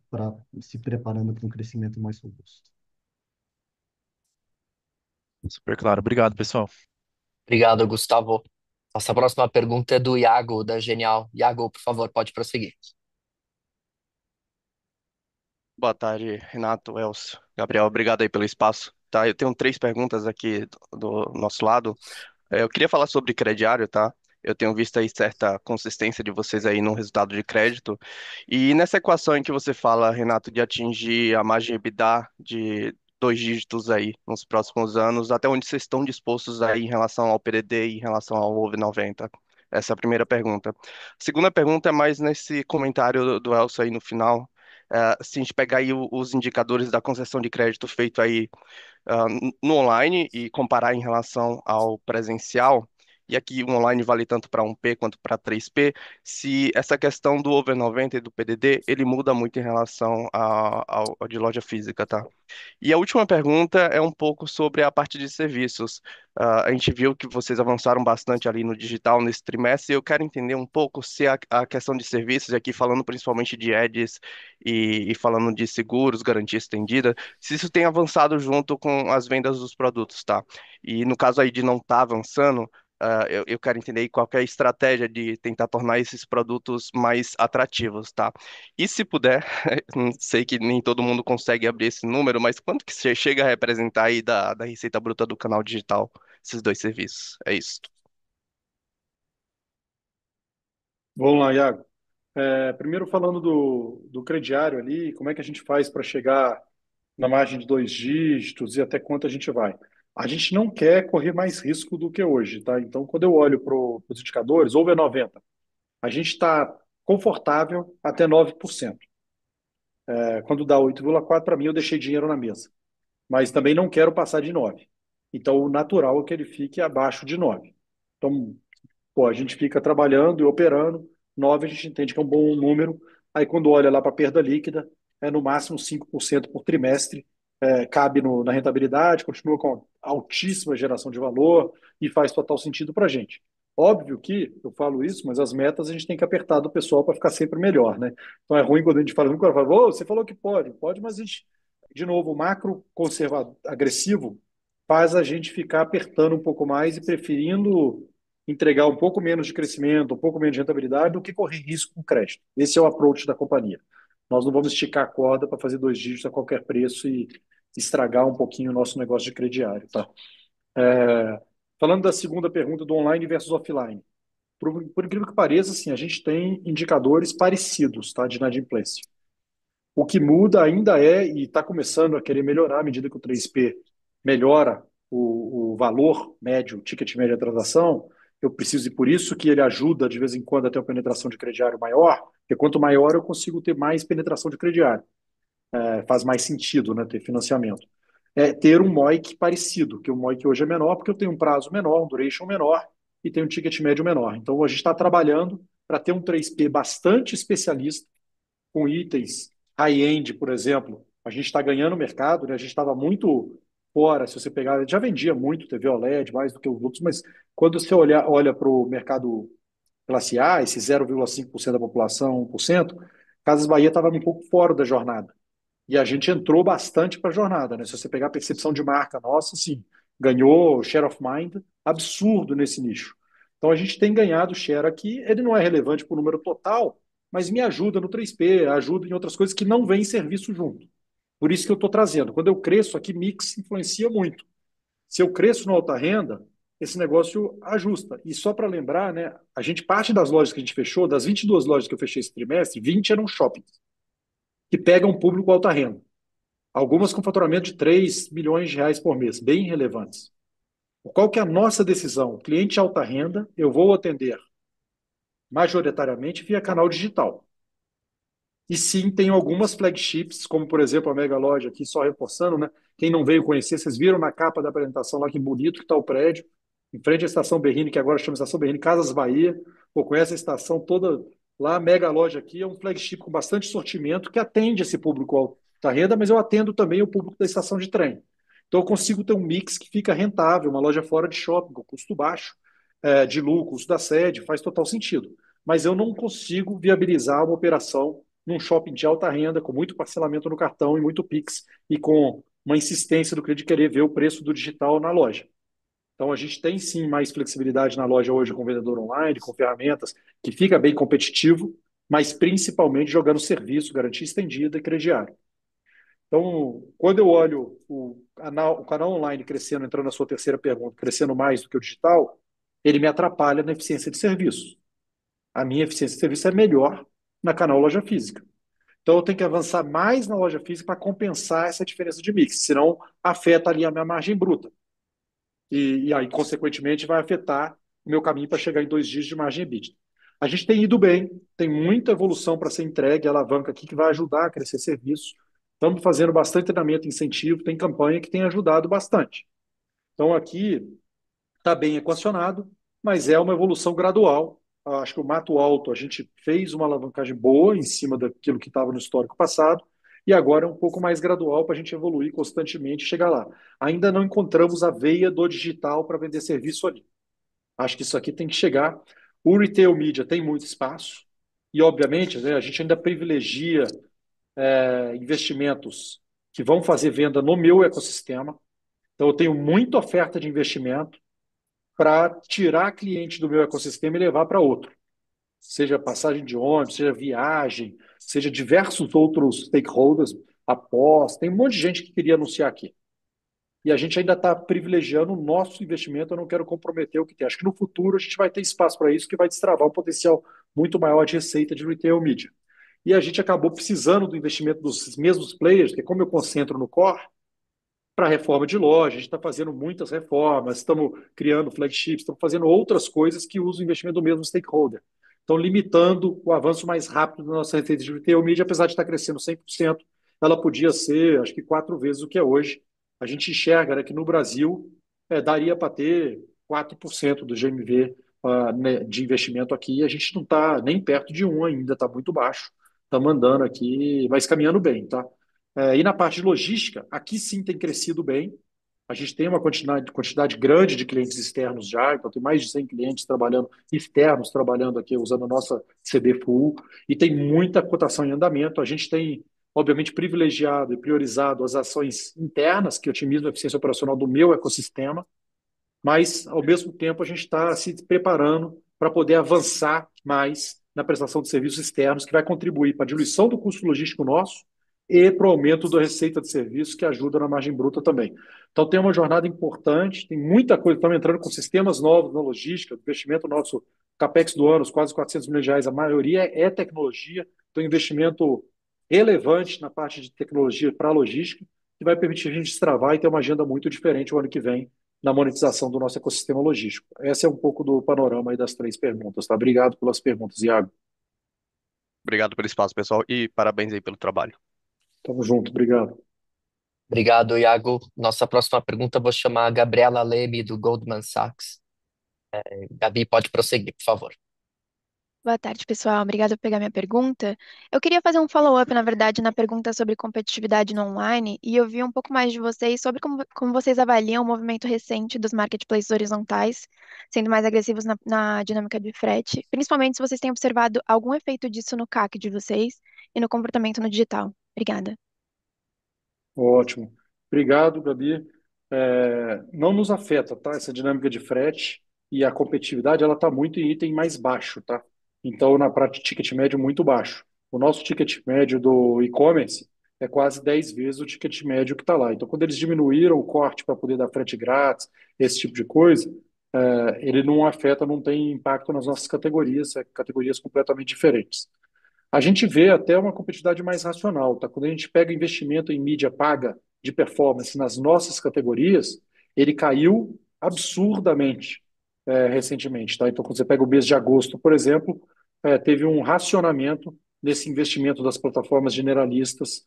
para se preparando para um crescimento mais robusto. Super claro. Obrigado, pessoal. Obrigado, Gustavo. Nossa próxima pergunta é do Iago, da Genial. Iago, por favor, pode prosseguir. Boa tarde, Renato, Elcio, Gabriel, obrigado aí pelo espaço. Tá, eu tenho três perguntas aqui do nosso lado. Eu queria falar sobre crediário, tá? Eu tenho visto aí certa consistência de vocês aí no resultado de crédito. E nessa equação em que você fala, Renato, de atingir a margem EBITDA de 2 dígitos aí nos próximos anos, até onde vocês estão dispostos aí em relação ao PDD e em relação ao over 90? Essa é a primeira pergunta. A segunda pergunta é mais nesse comentário do Elcio aí no final. Se a gente pegar aí os indicadores da concessão de crédito feito aí no online e comparar em relação ao presencial, e aqui o online vale tanto para 1P quanto para 3P, se essa questão do over 90 e do PDD, ele muda muito em relação ao de loja física, tá? E a última pergunta é um pouco sobre a parte de serviços. A gente viu que vocês avançaram bastante ali no digital nesse trimestre, e eu quero entender um pouco se a questão de serviços, e aqui falando principalmente de ads e falando de seguros, garantia estendida, se isso tem avançado junto com as vendas dos produtos, tá? E no caso aí de não estar avançando, eu quero entender aí qual que é a estratégia de tentar tornar esses produtos mais atrativos, tá? E se puder, sei que nem todo mundo consegue abrir esse número, mas quanto que você chega a representar aí da receita bruta do canal digital, esses dois serviços? É isso. Vamos lá, Iago. Primeiro falando do crediário ali, como é que a gente faz para chegar na margem de dois dígitos e até quanto a gente vai? A gente não quer correr mais risco do que hoje, tá? Então, quando eu olho para os indicadores, over 90, a gente está confortável até 9%. Quando dá 8,4, para mim, eu deixei dinheiro na mesa. Mas também não quero passar de 9. Então, o natural é que ele fique abaixo de 9. Então, pô, a gente fica trabalhando e operando. 9 a gente entende que é um bom número. Aí quando olha lá para a perda líquida, é no máximo 5% por trimestre. Cabe na rentabilidade, continua com altíssima geração de valor e faz total sentido para a gente. Óbvio que eu falo isso, mas as metas a gente tem que apertar do pessoal para ficar sempre melhor, né? Então é ruim quando a gente fala, o cara fala, "Ô, você falou que pode, mas a gente, de novo, o macro conservador agressivo faz a gente ficar apertando um pouco mais e preferindo entregar um pouco menos de crescimento, um pouco menos de rentabilidade do que correr risco com crédito. Esse é o approach da companhia. Nós não vamos esticar a corda para fazer dois dígitos a qualquer preço e estragar um pouquinho o nosso negócio de crediário, tá? Falando da segunda pergunta do online versus offline. Por incrível que pareça, assim, a gente tem indicadores parecidos, tá, de inadimplência. O que muda ainda e está começando a querer melhorar à medida que o 3P melhora o valor médio, o ticket médio da transação. Eu preciso, e por isso que ele ajuda de vez em quando a ter uma penetração de crediário maior, porque quanto maior eu consigo ter mais penetração de crediário. Faz mais sentido, né, ter financiamento. Ter um MOIC parecido, que o MOIC hoje é menor, porque eu tenho um prazo menor, um duration menor e tenho um ticket médio menor. Então a gente está trabalhando para ter um 3P bastante especialista, com itens high-end, por exemplo. A gente está ganhando mercado, né? A gente estava muito fora, se você pegar, já vendia muito TV OLED, mais do que os outros, mas quando você olha para o mercado classe A, esse 0,5% da população, 1%, Casas Bahia estava um pouco fora da jornada. E a gente entrou bastante para a jornada, né? Se você pegar a percepção de marca nossa, sim, ganhou share of mind absurdo nesse nicho. Então a gente tem ganhado share aqui, ele não é relevante para o número total, mas me ajuda no 3P, ajuda em outras coisas que não vem serviço junto. Por isso que eu estou trazendo. Quando eu cresço aqui, mix influencia muito. Se eu cresço no alta renda, esse negócio ajusta. E só para lembrar, né, a gente parte das lojas que a gente fechou, das 22 lojas que eu fechei esse trimestre, 20 eram shoppings, que pegam público alta renda. Algumas com faturamento de 3 milhões de reais por mês, bem relevantes. Qual que é a nossa decisão? Cliente alta renda, eu vou atender majoritariamente via canal digital. E sim, tem algumas flagships, como por exemplo a Mega Loja aqui, só reforçando, né? Quem não veio conhecer, vocês viram na capa da apresentação lá que bonito que está o prédio, em frente à Estação Berrini, que agora chama Estação Berrini, Casas Bahia. Pô, conhece a estação toda lá, a Mega Loja aqui, é um flagship com bastante sortimento que atende esse público alta renda, mas eu atendo também o público da estação de trem. Então eu consigo ter um mix que fica rentável, uma loja fora de shopping, com custo baixo, de lucro, custo da sede, faz total sentido. Mas eu não consigo viabilizar uma operação num shopping de alta renda, com muito parcelamento no cartão e muito Pix, e com uma insistência do cliente querer ver o preço do digital na loja. Então, a gente tem sim mais flexibilidade na loja hoje com vendedor online, com ferramentas, que fica bem competitivo, mas principalmente jogando serviço, garantia estendida e crediário. Então, quando eu olho o canal online crescendo, entrando na sua terceira pergunta, crescendo mais do que o digital, ele me atrapalha na eficiência de serviço. A minha eficiência de serviço é melhor na canal loja física. Então eu tenho que avançar mais na loja física para compensar essa diferença de mix, senão afeta ali a minha margem bruta. E aí, consequentemente, vai afetar o meu caminho para chegar em 2 dígitos de margem EBITDA. A gente tem ido bem, tem muita evolução para ser entregue, alavanca aqui que vai ajudar a crescer serviço. Estamos fazendo bastante treinamento, incentivo, tem campanha que tem ajudado bastante. Então aqui está bem equacionado. mas é uma evolução gradual. Acho que o Mato Alto, a gente fez uma alavancagem boa em cima daquilo que estava no histórico passado, e agora é um pouco mais gradual para a gente evoluir constantemente e chegar lá. Ainda não encontramos a veia do digital para vender serviço ali. Acho que isso aqui tem que chegar. O retail media tem muito espaço, e obviamente, né, a gente ainda privilegia investimentos que vão fazer venda no meu ecossistema. Então, eu tenho muita oferta de investimento para tirar cliente do meu ecossistema e levar para outro. Seja passagem de ônibus, seja viagem, seja diversos outros stakeholders, após. Tem um monte de gente que queria anunciar aqui. E a gente ainda está privilegiando o nosso investimento, eu não quero comprometer o que tem. Acho que no futuro a gente vai ter espaço para isso, que vai destravar um potencial muito maior de receita de retail media. E a gente acabou precisando do investimento dos mesmos players, porque como eu concentro no core, para reforma de loja, a gente está fazendo muitas reformas, estamos criando flagships, estamos fazendo outras coisas que usam o investimento do mesmo stakeholder. Então, limitando o avanço mais rápido da nossa receita de retail media, apesar de estar crescendo 100%, ela podia ser, acho que, 4 vezes o que é hoje. A gente enxerga, né, que no Brasil daria para ter 4% do GMV né, de investimento aqui, e a gente não está nem perto de 1 ainda, está muito baixo. Estamos andando aqui, mas caminhando bem, tá? E na parte de logística, aqui sim tem crescido bem. A gente tem uma quantidade grande de clientes externos já, então tem mais de 100 clientes trabalhando, externos trabalhando aqui, usando a nossa CD Full, e tem muita cotação em andamento. A gente tem, obviamente, privilegiado e priorizado as ações internas, que otimizam a eficiência operacional do meu ecossistema, mas, ao mesmo tempo, a gente está se preparando para poder avançar mais na prestação de serviços externos, que vai contribuir para a diluição do custo logístico nosso e para o aumento da receita de serviços, que ajuda na margem bruta também. Então, tem uma jornada importante, tem muita coisa, estamos entrando com sistemas novos na logística, investimento nosso, CAPEX do ano, os quase 400 milhões de reais, a maioria é tecnologia, então investimento relevante na parte de tecnologia para a logística, que vai permitir a gente destravar e ter uma agenda muito diferente o ano que vem na monetização do nosso ecossistema logístico. Esse é um pouco do panorama aí das 3 perguntas, tá? Obrigado pelas perguntas, Iago. Obrigado pelo espaço, pessoal, e parabéns aí pelo trabalho. Tamo junto, obrigado. Obrigado, Iago. Nossa próxima pergunta eu vou chamar a Gabriela Leme, do Goldman Sachs. Gabi, pode prosseguir, por favor. Boa tarde, pessoal. Obrigada por pegar minha pergunta. Eu queria fazer um follow-up, na verdade, na pergunta sobre competitividade no online e ouvir um pouco mais de vocês sobre como vocês avaliam o movimento recente dos marketplaces horizontais, sendo mais agressivos na dinâmica de frete, principalmente se vocês têm observado algum efeito disso no CAC de vocês e no comportamento no digital. Obrigada. Ótimo. Obrigado, Gabi. Não nos afeta, tá? Essa dinâmica de frete e a competitividade, ela está muito em item mais baixo, tá? Então, na prática, ticket médio muito baixo. O nosso ticket médio do e-commerce é quase 10 vezes o ticket médio que está lá. Então, quando eles diminuíram o corte para poder dar frete grátis, esse tipo de coisa, ele não afeta, não tem impacto nas nossas categorias, categorias completamente diferentes. A gente vê até uma competitividade mais racional, tá? Quando a gente pega investimento em mídia paga de performance nas nossas categorias, ele caiu absurdamente recentemente, tá? Então, quando você pega o mês de agosto, por exemplo, teve um racionamento nesse investimento das plataformas generalistas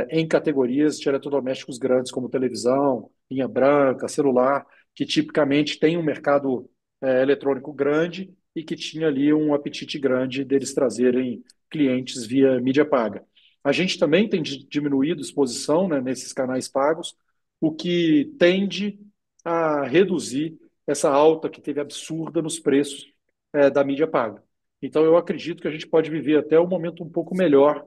em categorias de eletrodomésticos grandes, como televisão, linha branca, celular, que tipicamente tem um mercado eletrônico grande e que tinha ali um apetite grande deles trazerem clientes via mídia paga. A gente também tem diminuído exposição, né, nesses canais pagos, o que tende a reduzir essa alta que teve absurda nos preços da mídia paga. Então, eu acredito que a gente pode viver até um momento um pouco melhor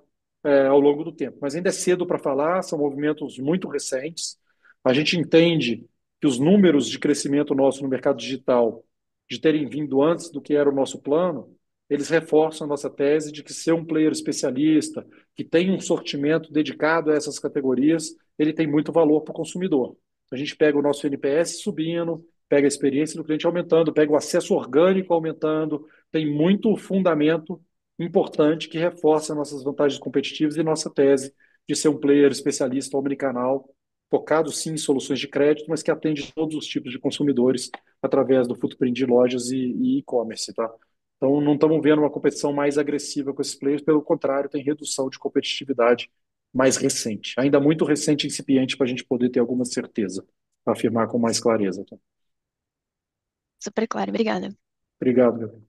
ao longo do tempo. Mas ainda é cedo para falar, são movimentos muito recentes. A gente entende que os números de crescimento nosso no mercado digital, de terem vindo antes do que era o nosso plano, eles reforçam a nossa tese de que ser um player especialista, que tem um sortimento dedicado a essas categorias, ele tem muito valor para o consumidor. A gente pega o nosso NPS subindo, pega a experiência do cliente aumentando, pega o acesso orgânico aumentando, tem muito fundamento importante que reforça nossas vantagens competitivas e nossa tese de ser um player especialista omnicanal, focado sim em soluções de crédito, mas que atende todos os tipos de consumidores através do footprint de lojas e e-commerce, tá? Então, não estamos vendo uma competição mais agressiva com esses players, pelo contrário, tem redução de competitividade mais recente. Ainda muito recente e incipiente para a gente poder ter alguma certeza, para afirmar com mais clareza. Tá? Super claro, obrigada. Obrigado, Gabriel.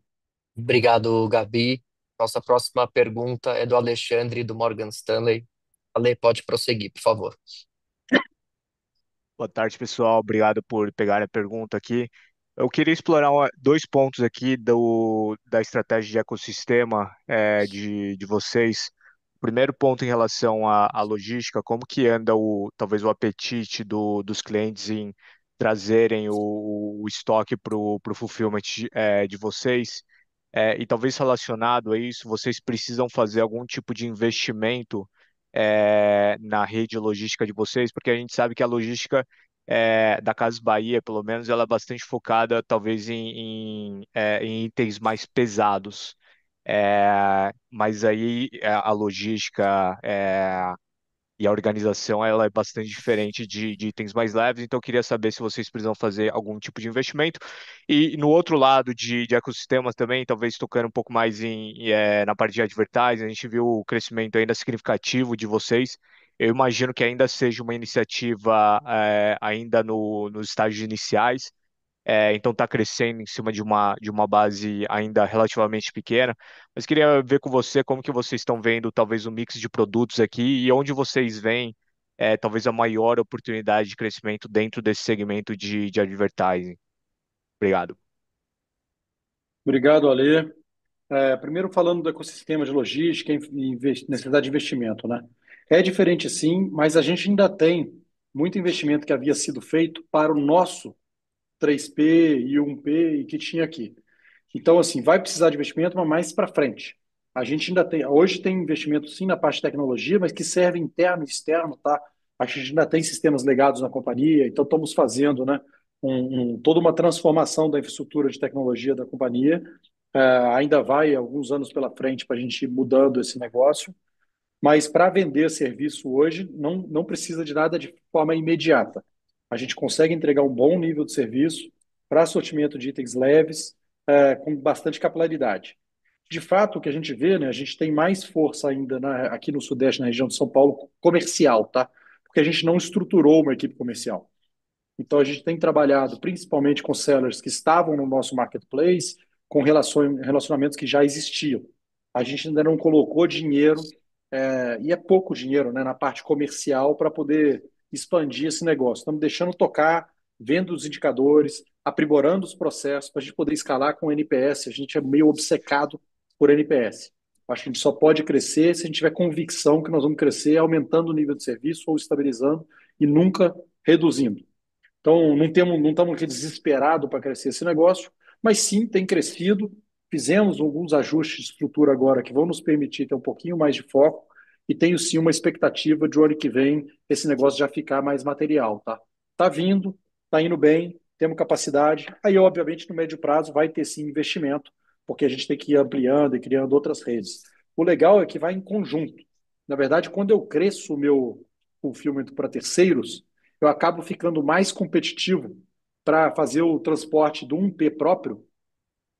Obrigado, Gabi. Nossa próxima pergunta é do Alexandre, do Morgan Stanley. Ale, pode prosseguir, por favor. Boa tarde, pessoal. Obrigado por pegar a pergunta aqui. Eu queria explorar dois pontos aqui da estratégia de ecossistema de vocês. O primeiro ponto em relação à logística, como que anda talvez o apetite dos clientes em trazerem o estoque para o fulfillment de vocês? E talvez relacionado a isso, vocês precisam fazer algum tipo de investimento na rede logística de vocês, porque a gente sabe que a logística da Casas Bahia, pelo menos, ela é bastante focada, talvez, em itens mais pesados. Mas aí a logística e a organização ela é bastante diferente de itens mais leves, então eu queria saber se vocês precisam fazer algum tipo de investimento. E no outro lado de ecossistemas também, talvez tocando um pouco mais na parte de advertising, a gente viu o crescimento ainda significativo de vocês. Eu imagino que ainda seja uma iniciativa ainda nos estágios iniciais, então está crescendo em cima de uma base ainda relativamente pequena. Mas queria ver com você como que vocês estão vendo talvez o mix de produtos aqui e onde vocês veem talvez a maior oportunidade de crescimento dentro desse segmento de advertising. Obrigado. Obrigado, Ale. Primeiro falando do ecossistema de logística e necessidade de investimento, né? É diferente sim, mas a gente ainda tem muito investimento que havia sido feito para o nosso 3P e 1P e que tinha aqui. Então, assim, vai precisar de investimento, mas mais para frente. A gente ainda tem, hoje tem investimento sim na parte de tecnologia, mas que serve interno e externo, tá? A gente ainda tem sistemas legados na companhia, então estamos fazendo, né, toda uma transformação da infraestrutura de tecnologia da companhia. Ainda vai alguns anos pela frente para a gente ir mudando esse negócio, mas para vender serviço hoje não precisa de nada de forma imediata. A gente consegue entregar um bom nível de serviço para sortimento de itens leves, com bastante capilaridade. De fato, o que a gente vê, né, a gente tem mais força ainda aqui no Sudeste, na região de São Paulo, comercial, tá? Porque a gente não estruturou uma equipe comercial. Então, a gente tem trabalhado principalmente com sellers que estavam no nosso marketplace, com relacionamentos que já existiam. A gente ainda não colocou dinheiro, e é pouco dinheiro, né, na parte comercial para poder expandir esse negócio. Estamos deixando tocar, vendo os indicadores, aprimorando os processos para a gente poder escalar com NPS. A gente é meio obcecado por NPS. Acho que a gente só pode crescer se a gente tiver convicção que nós vamos crescer aumentando o nível de serviço ou estabilizando e nunca reduzindo. Então, não estamos aqui desesperados para crescer esse negócio, mas sim tem crescido. Fizemos alguns ajustes de estrutura agora que vão nos permitir ter um pouquinho mais de foco e tenho sim uma expectativa de o ano que vem esse negócio já ficar mais material, tá? Tá vindo, tá indo bem, temos capacidade. Aí, obviamente, no médio prazo vai ter sim investimento, porque a gente tem que ir ampliando e criando outras redes. O legal é que vai em conjunto. Na verdade, quando eu cresço o meu fulfillment para terceiros, eu acabo ficando mais competitivo para fazer o transporte do 1P próprio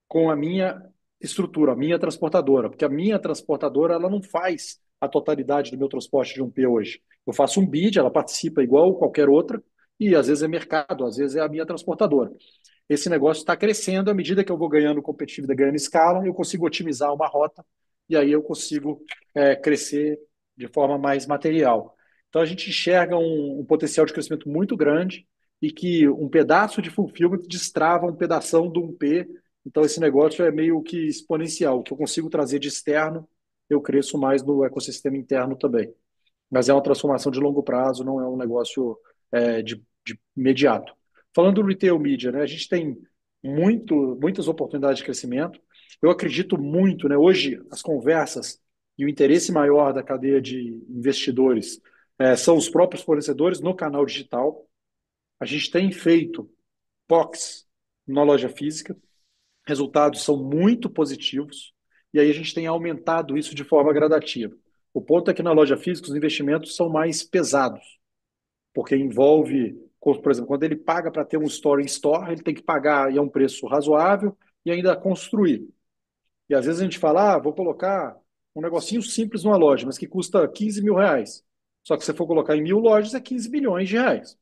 com a minha estrutura, a minha transportadora, porque a minha transportadora ela não faz a totalidade do meu transporte de 1P hoje. Eu faço um bid, ela participa igual qualquer outra, e às vezes é mercado, às vezes é a minha transportadora. Esse negócio está crescendo à medida que eu vou ganhando competitividade, ganhando escala, eu consigo otimizar uma rota, e aí eu consigo crescer de forma mais material. Então a gente enxerga um potencial de crescimento muito grande e que um pedaço de fulfillment destrava um pedação do 1P. Então esse negócio é meio que exponencial. O que eu consigo trazer de externo, eu cresço mais no ecossistema interno também. Mas é uma transformação de longo prazo, não é um negócio de imediato. Falando do retail media, né, a gente tem muitas oportunidades de crescimento. Eu acredito muito, né, hoje as conversas e o interesse maior da cadeia de investidores são os próprios fornecedores no canal digital. A gente tem feito POCs na loja física, resultados são muito positivos, e aí a gente tem aumentado isso de forma gradativa. O ponto é que na loja física os investimentos são mais pesados, porque envolve, por exemplo, quando ele paga para ter um store em store, ele tem que pagar e é um preço razoável e ainda construir. E às vezes a gente fala, vou colocar um negocinho simples numa loja, mas que custa 15 mil reais. Só que se você for colocar em 1.000 lojas, é 15 bilhões de reais.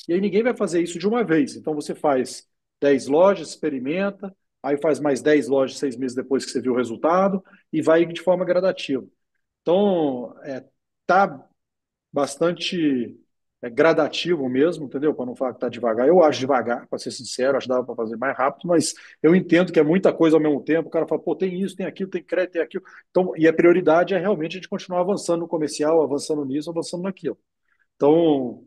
E aí ninguém vai fazer isso de uma vez. Então você faz 10 lojas, experimenta, aí faz mais 10 lojas 6 meses depois que você viu o resultado e vai de forma gradativa. Então, tá bastante gradativo mesmo, entendeu? Para não falar que tá devagar. Eu acho devagar, para ser sincero, acho que dava para fazer mais rápido, mas eu entendo que é muita coisa ao mesmo tempo. O cara fala, pô, tem isso, tem aquilo, tem crédito, tem aquilo. Então, e a prioridade é realmente a gente continuar avançando no comercial, avançando nisso, avançando naquilo. Então,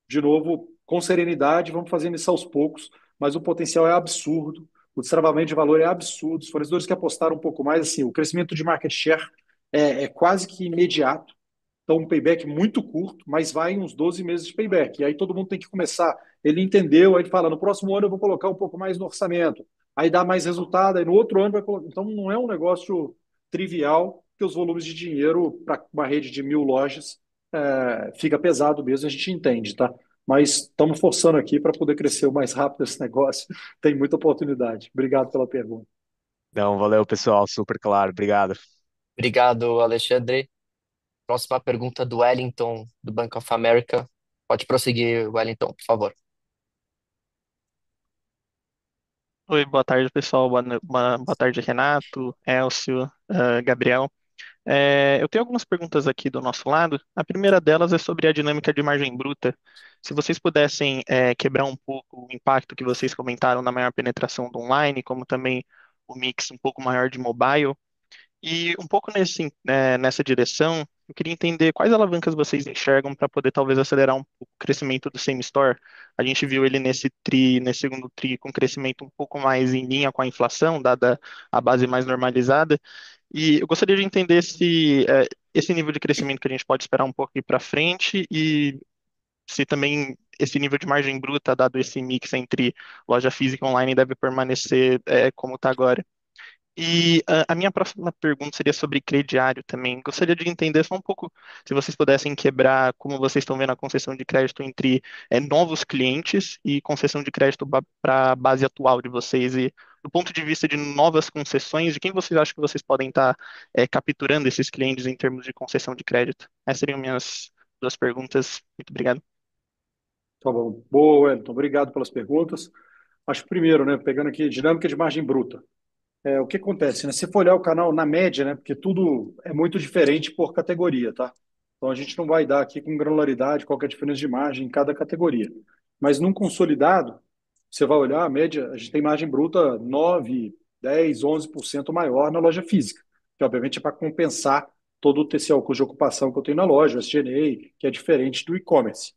de novo, com serenidade, vamos fazendo isso aos poucos, mas o potencial é absurdo, o destravamento de valor é absurdo. Os fornecedores que apostaram um pouco mais, assim, o crescimento de market share é quase que imediato. Então, um payback muito curto, mas vai uns 12 meses de payback. E aí todo mundo tem que começar. Ele entendeu, aí ele fala: no próximo ano eu vou colocar um pouco mais no orçamento. Aí dá mais resultado, aí no outro ano vai colocar. Então, não é um negócio trivial, que os volumes de dinheiro para uma rede de 1.000 lojas fica pesado mesmo, a gente entende, tá? Mas estamos forçando aqui para poder crescer o mais rápido esse negócio. Tem muita oportunidade. Obrigado pela pergunta. Não, valeu, pessoal, super claro, obrigado. Obrigado, Alexandre. Próxima pergunta do Wellington, do Bank of America. Pode prosseguir, Wellington, por favor. Oi, boa tarde, pessoal. Boa tarde, Renato, Elcio, Gabriel. Eu tenho algumas perguntas aqui do nosso lado. A primeira delas é sobre a dinâmica de margem bruta. Se vocês pudessem quebrar um pouco o impacto que vocês comentaram na maior penetração do online, como também o mix um pouco maior de mobile. E um pouco nessa direção, eu queria entender quais alavancas vocês enxergam para poder talvez acelerar um pouco o crescimento do same store. A gente viu ele nesse segundo tri, com crescimento um pouco mais em linha com a inflação, dada a base mais normalizada. E eu gostaria de entender se esse nível de crescimento que a gente pode esperar um pouco para frente e se também esse nível de margem bruta, dado esse mix entre loja física e online, deve permanecer como está agora. E a minha próxima pergunta seria sobre crediário também. Gostaria de entender só um pouco, se vocês pudessem quebrar como vocês estão vendo a concessão de crédito entre novos clientes e concessão de crédito para a base atual de vocês. E do ponto de vista de novas concessões, de quem vocês acham que vocês podem estar capturando esses clientes em termos de concessão de crédito? Essas seriam minhas duas perguntas. Muito obrigado. Tá bom. Boa, Wellington. Obrigado pelas perguntas. Acho que primeiro, né, pegando aqui dinâmica de margem bruta. O que acontece, né? Se for olhar o canal na média, né, porque tudo é muito diferente por categoria, tá? Então a gente não vai dar aqui com granularidade qual que é a diferença de margem em cada categoria. Mas num consolidado, você vai olhar a média, a gente tem margem bruta 9, 10, 11% maior na loja física, que obviamente é para compensar todo o TCO, custo de ocupação que eu tenho na loja, o SG&A, que é diferente do e-commerce.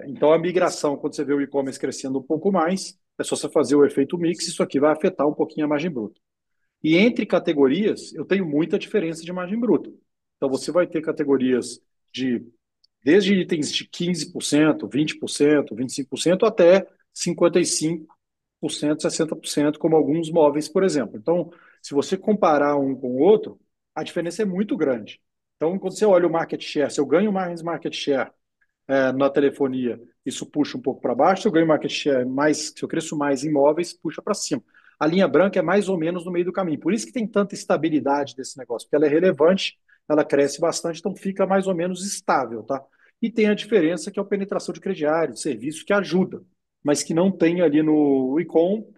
Então, a migração, quando você vê o e-commerce crescendo um pouco mais, é só você fazer o efeito mix, isso aqui vai afetar um pouquinho a margem bruta. E entre categorias, eu tenho muita diferença de margem bruta. Então, você vai ter categorias desde itens de 15%, 20%, 25%, até 55%, 60%, como alguns móveis, por exemplo. Então, se você comparar um com o outro, a diferença é muito grande. Então, quando você olha o market share, se eu ganho mais market share na telefonia, isso puxa um pouco para baixo. Se eu ganho market share mais, se eu cresço mais em imóveis, puxa para cima. A linha branca é mais ou menos no meio do caminho. Por isso que tem tanta estabilidade desse negócio, porque ela é relevante, ela cresce bastante, então fica mais ou menos estável, tá? E tem a diferença que é a penetração de crediário, de serviço, que ajuda, mas que não tem ali no e-com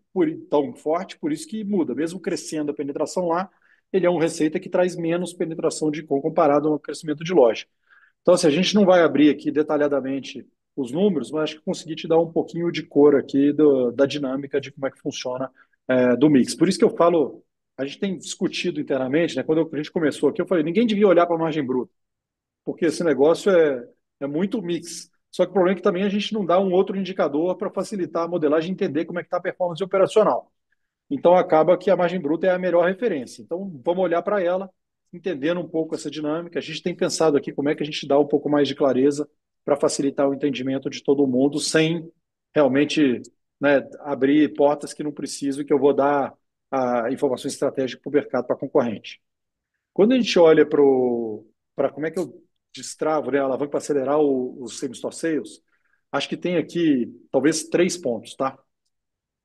tão forte, por isso que muda. Mesmo crescendo a penetração lá, ele é uma receita que traz menos penetração de e-com comparado ao crescimento de loja. Então, assim, a gente não vai abrir aqui detalhadamente os números, mas acho que consegui te dar um pouquinho de cor aqui da dinâmica de como é que funciona do mix. Por isso que eu falo, a gente tem discutido internamente, né? Quando a gente começou aqui, eu falei, ninguém devia olhar para a margem bruta, porque esse negócio é muito mix. Só que o problema é que também a gente não dá um outro indicador para facilitar a modelagem e entender como é que está a performance operacional. Então acaba que a margem bruta é a melhor referência. Então vamos olhar para ela, entendendo um pouco essa dinâmica. A gente tem pensado aqui como é que a gente dá um pouco mais de clareza para facilitar o entendimento de todo mundo, sem realmente, né, abrir portas que não preciso e que eu vou dar a informação estratégica para o mercado, para concorrente. Quando a gente olha para como é que eu destravo, né, a alavanca para acelerar os same-store sales, acho que tem aqui talvez 3 pontos, tá?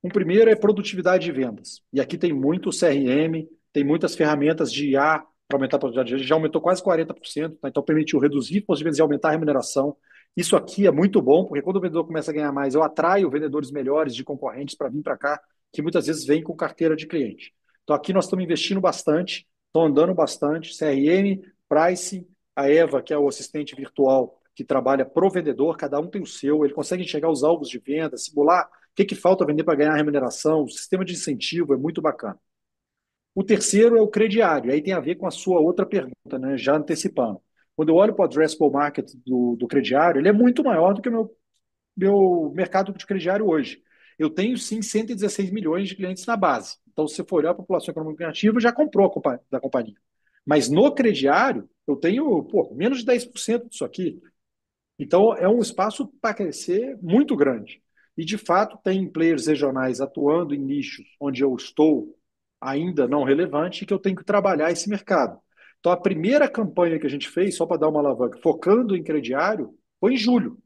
Um primeiro é produtividade de vendas. E aqui tem muito CRM, tem muitas ferramentas de IA para aumentar a produtividade de vendas. Já aumentou quase 40%, tá? Então permitiu reduzir os custos de vendas e aumentar a remuneração. Isso aqui é muito bom, porque quando o vendedor começa a ganhar mais, eu atraio vendedores melhores de concorrentes para vir para cá, que muitas vezes vêm com carteira de cliente. Então aqui nós estamos investindo bastante, estão andando bastante, CRM, pricing, a Eva, que é o assistente virtual que trabalha pro vendedor, cada um tem o seu, ele consegue enxergar os alvos de venda, simular o que falta vender para ganhar remuneração, o sistema de incentivo é muito bacana. O terceiro é o crediário, aí tem a ver com a sua outra pergunta, né? Já antecipando. Quando eu olho para o addressable market do crediário, ele é muito maior do que o meu mercado de crediário hoje. Eu tenho, sim, 116 milhões de clientes na base. Então, se você for olhar a população econômica ativa, já comprou da companhia. Mas no crediário, eu tenho menos de 10% disso aqui. Então, é um espaço para crescer muito grande. E, de fato, tem players regionais atuando em nichos onde eu estou ainda não relevante e que eu tenho que trabalhar esse mercado. Então, a primeira campanha que a gente fez, só para dar uma alavanca, focando em crediário, foi em julho.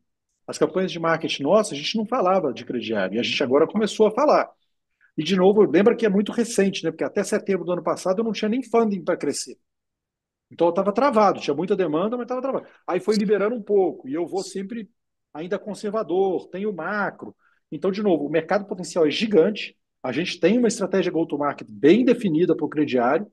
As campanhas de marketing nossas, a gente não falava de crediário, e a gente agora começou a falar. E, de novo, lembra que é muito recente, né? Porque até setembro do ano passado eu não tinha nem funding para crescer. Então eu estava travado, tinha muita demanda, mas estava travado. Aí foi liberando um pouco, e eu vou sempre ainda conservador, tenho macro. Então, de novo, o mercado potencial é gigante, a gente tem uma estratégia go-to-market bem definida para o crediário,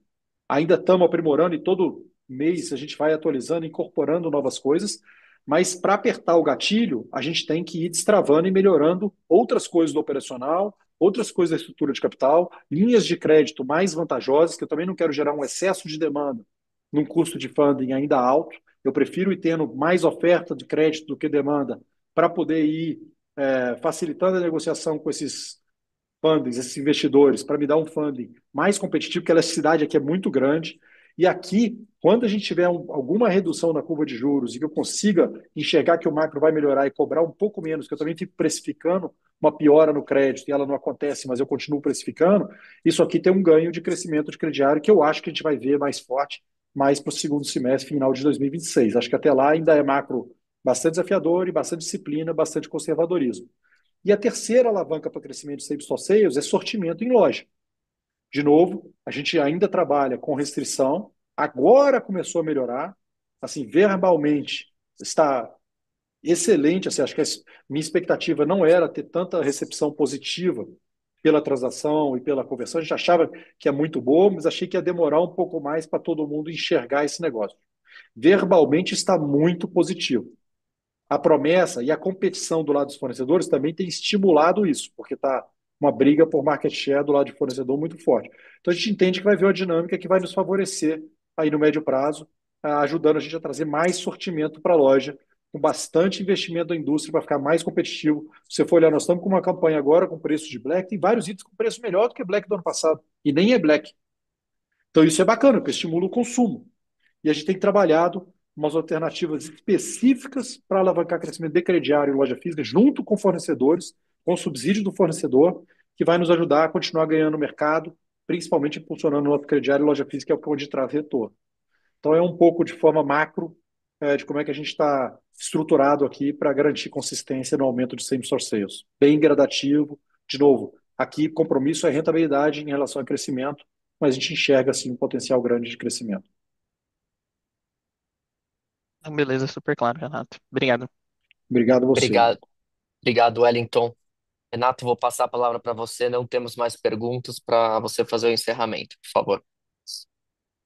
ainda estamos aprimorando e todo mês a gente vai atualizando, incorporando novas coisas, mas para apertar o gatilho, a gente tem que ir destravando e melhorando outras coisas do operacional, outras coisas da estrutura de capital, linhas de crédito mais vantajosas, que eu também não quero gerar um excesso de demanda num custo de funding ainda alto. Eu prefiro ir tendo mais oferta de crédito do que demanda para poder ir facilitando a negociação com esses fundings, esses investidores, para me dar um funding mais competitivo, porque a elasticidade aqui é muito grande. E aqui, quando a gente tiver alguma redução na curva de juros e que eu consiga enxergar que o macro vai melhorar e cobrar um pouco menos, que eu também fico precificando uma piora no crédito e ela não acontece, mas eu continuo precificando, isso aqui tem um ganho de crescimento de crediário que eu acho que a gente vai ver mais forte mais para o segundo semestre, final de 2026. Acho que até lá ainda é macro bastante desafiador e bastante disciplina, bastante conservadorismo. E a terceira alavanca para crescimento de same store sales é sortimento em loja. De novo, a gente ainda trabalha com restrição, agora começou a melhorar, assim, verbalmente está excelente, assim, acho que a minha expectativa não era ter tanta recepção positiva pela transação e pela conversão, a gente achava que é muito boa, mas achei que ia demorar um pouco mais para todo mundo enxergar esse negócio. Verbalmente está muito positivo. A promessa e a competição do lado dos fornecedores também tem estimulado isso, porque está uma briga por market share do lado de fornecedor muito forte. Então a gente entende que vai haver uma dinâmica que vai nos favorecer aí no médio prazo, ajudando a gente a trazer mais sortimento para a loja, com bastante investimento da indústria para ficar mais competitivo. Se você for olhar, nós estamos com uma campanha agora com preço de Black, tem vários itens com preço melhor do que Black do ano passado, e nem é Black. Então isso é bacana, porque estimula o consumo. E a gente tem trabalhado umas alternativas específicas para alavancar crescimento de crediário em loja física, junto com fornecedores, com subsídio do fornecedor, que vai nos ajudar a continuar ganhando no mercado, principalmente impulsionando o nosso crediário em loja física, que é o ponto de traz retorno. Então, é um pouco de forma macro de como é que a gente está estruturado aqui para garantir consistência no aumento de same store sales. Bem gradativo. De novo, aqui compromisso é rentabilidade em relação ao crescimento, mas a gente enxerga assim, um potencial grande de crescimento. Beleza, super claro, Renato. Obrigado. Obrigado a você. Obrigado, obrigado, Wellington. Renato, vou passar a palavra para você. Não temos mais perguntas para você fazer o encerramento, por favor.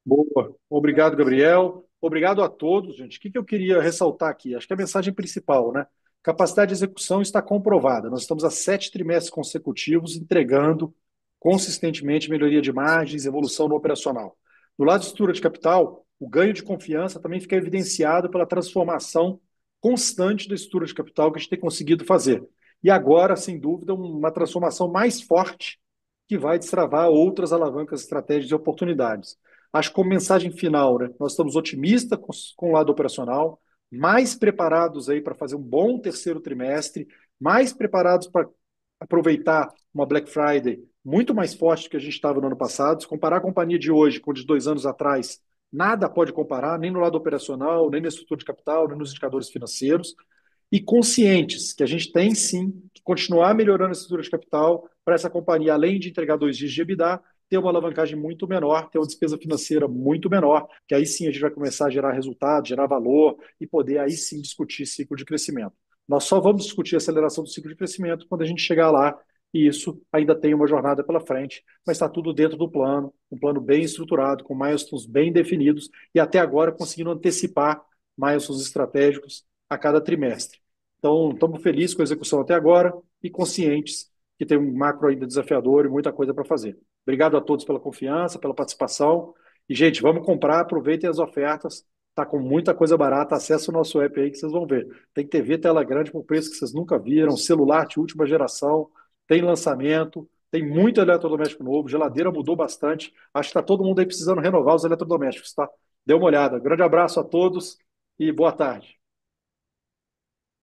Boa. Obrigado, Gabriel. Obrigado a todos, gente. O que eu queria ressaltar aqui? Acho que a mensagem principal, né? Capacidade de execução está comprovada. Nós estamos há 7 trimestres consecutivos entregando consistentemente melhoria de margens, evolução no operacional. Do lado de estrutura de capital, o ganho de confiança também fica evidenciado pela transformação constante da estrutura de capital que a gente tem conseguido fazer. E agora, sem dúvida, uma transformação mais forte que vai destravar outras alavancas, estratégias e oportunidades. Acho que como mensagem final, né, nós estamos otimistas com o lado operacional, mais preparados aí para fazer um bom terceiro trimestre, mais preparados para aproveitar uma Black Friday muito mais forte do que a gente estava no ano passado. Se comparar a companhia de hoje com a de 2 anos atrás, nada pode comparar, nem no lado operacional, nem na estrutura de capital, nem nos indicadores financeiros. E conscientes que a gente tem sim que continuar melhorando a estrutura de capital para essa companhia, além de entregar 2 dias de EBITDA, ter uma alavancagem muito menor, ter uma despesa financeira muito menor, que aí sim a gente vai começar a gerar resultado, gerar valor e poder aí sim discutir ciclo de crescimento. Nós só vamos discutir a aceleração do ciclo de crescimento quando a gente chegar lá, e isso ainda tem uma jornada pela frente, mas está tudo dentro do plano, um plano bem estruturado, com milestones bem definidos e até agora conseguindo antecipar milestones estratégicos a cada trimestre. Então, estamos felizes com a execução até agora e conscientes que tem um macro ainda desafiador e muita coisa para fazer. Obrigado a todos pela confiança, pela participação. E, gente, vamos comprar, aproveitem as ofertas. Está com muita coisa barata. Acesse o nosso app aí que vocês vão ver. Tem TV, tela grande por preço que vocês nunca viram, celular de última geração, tem lançamento, tem muito eletrodoméstico novo, geladeira mudou bastante. Acho que está todo mundo aí precisando renovar os eletrodomésticos, tá? Dê uma olhada. Grande abraço a todos e boa tarde.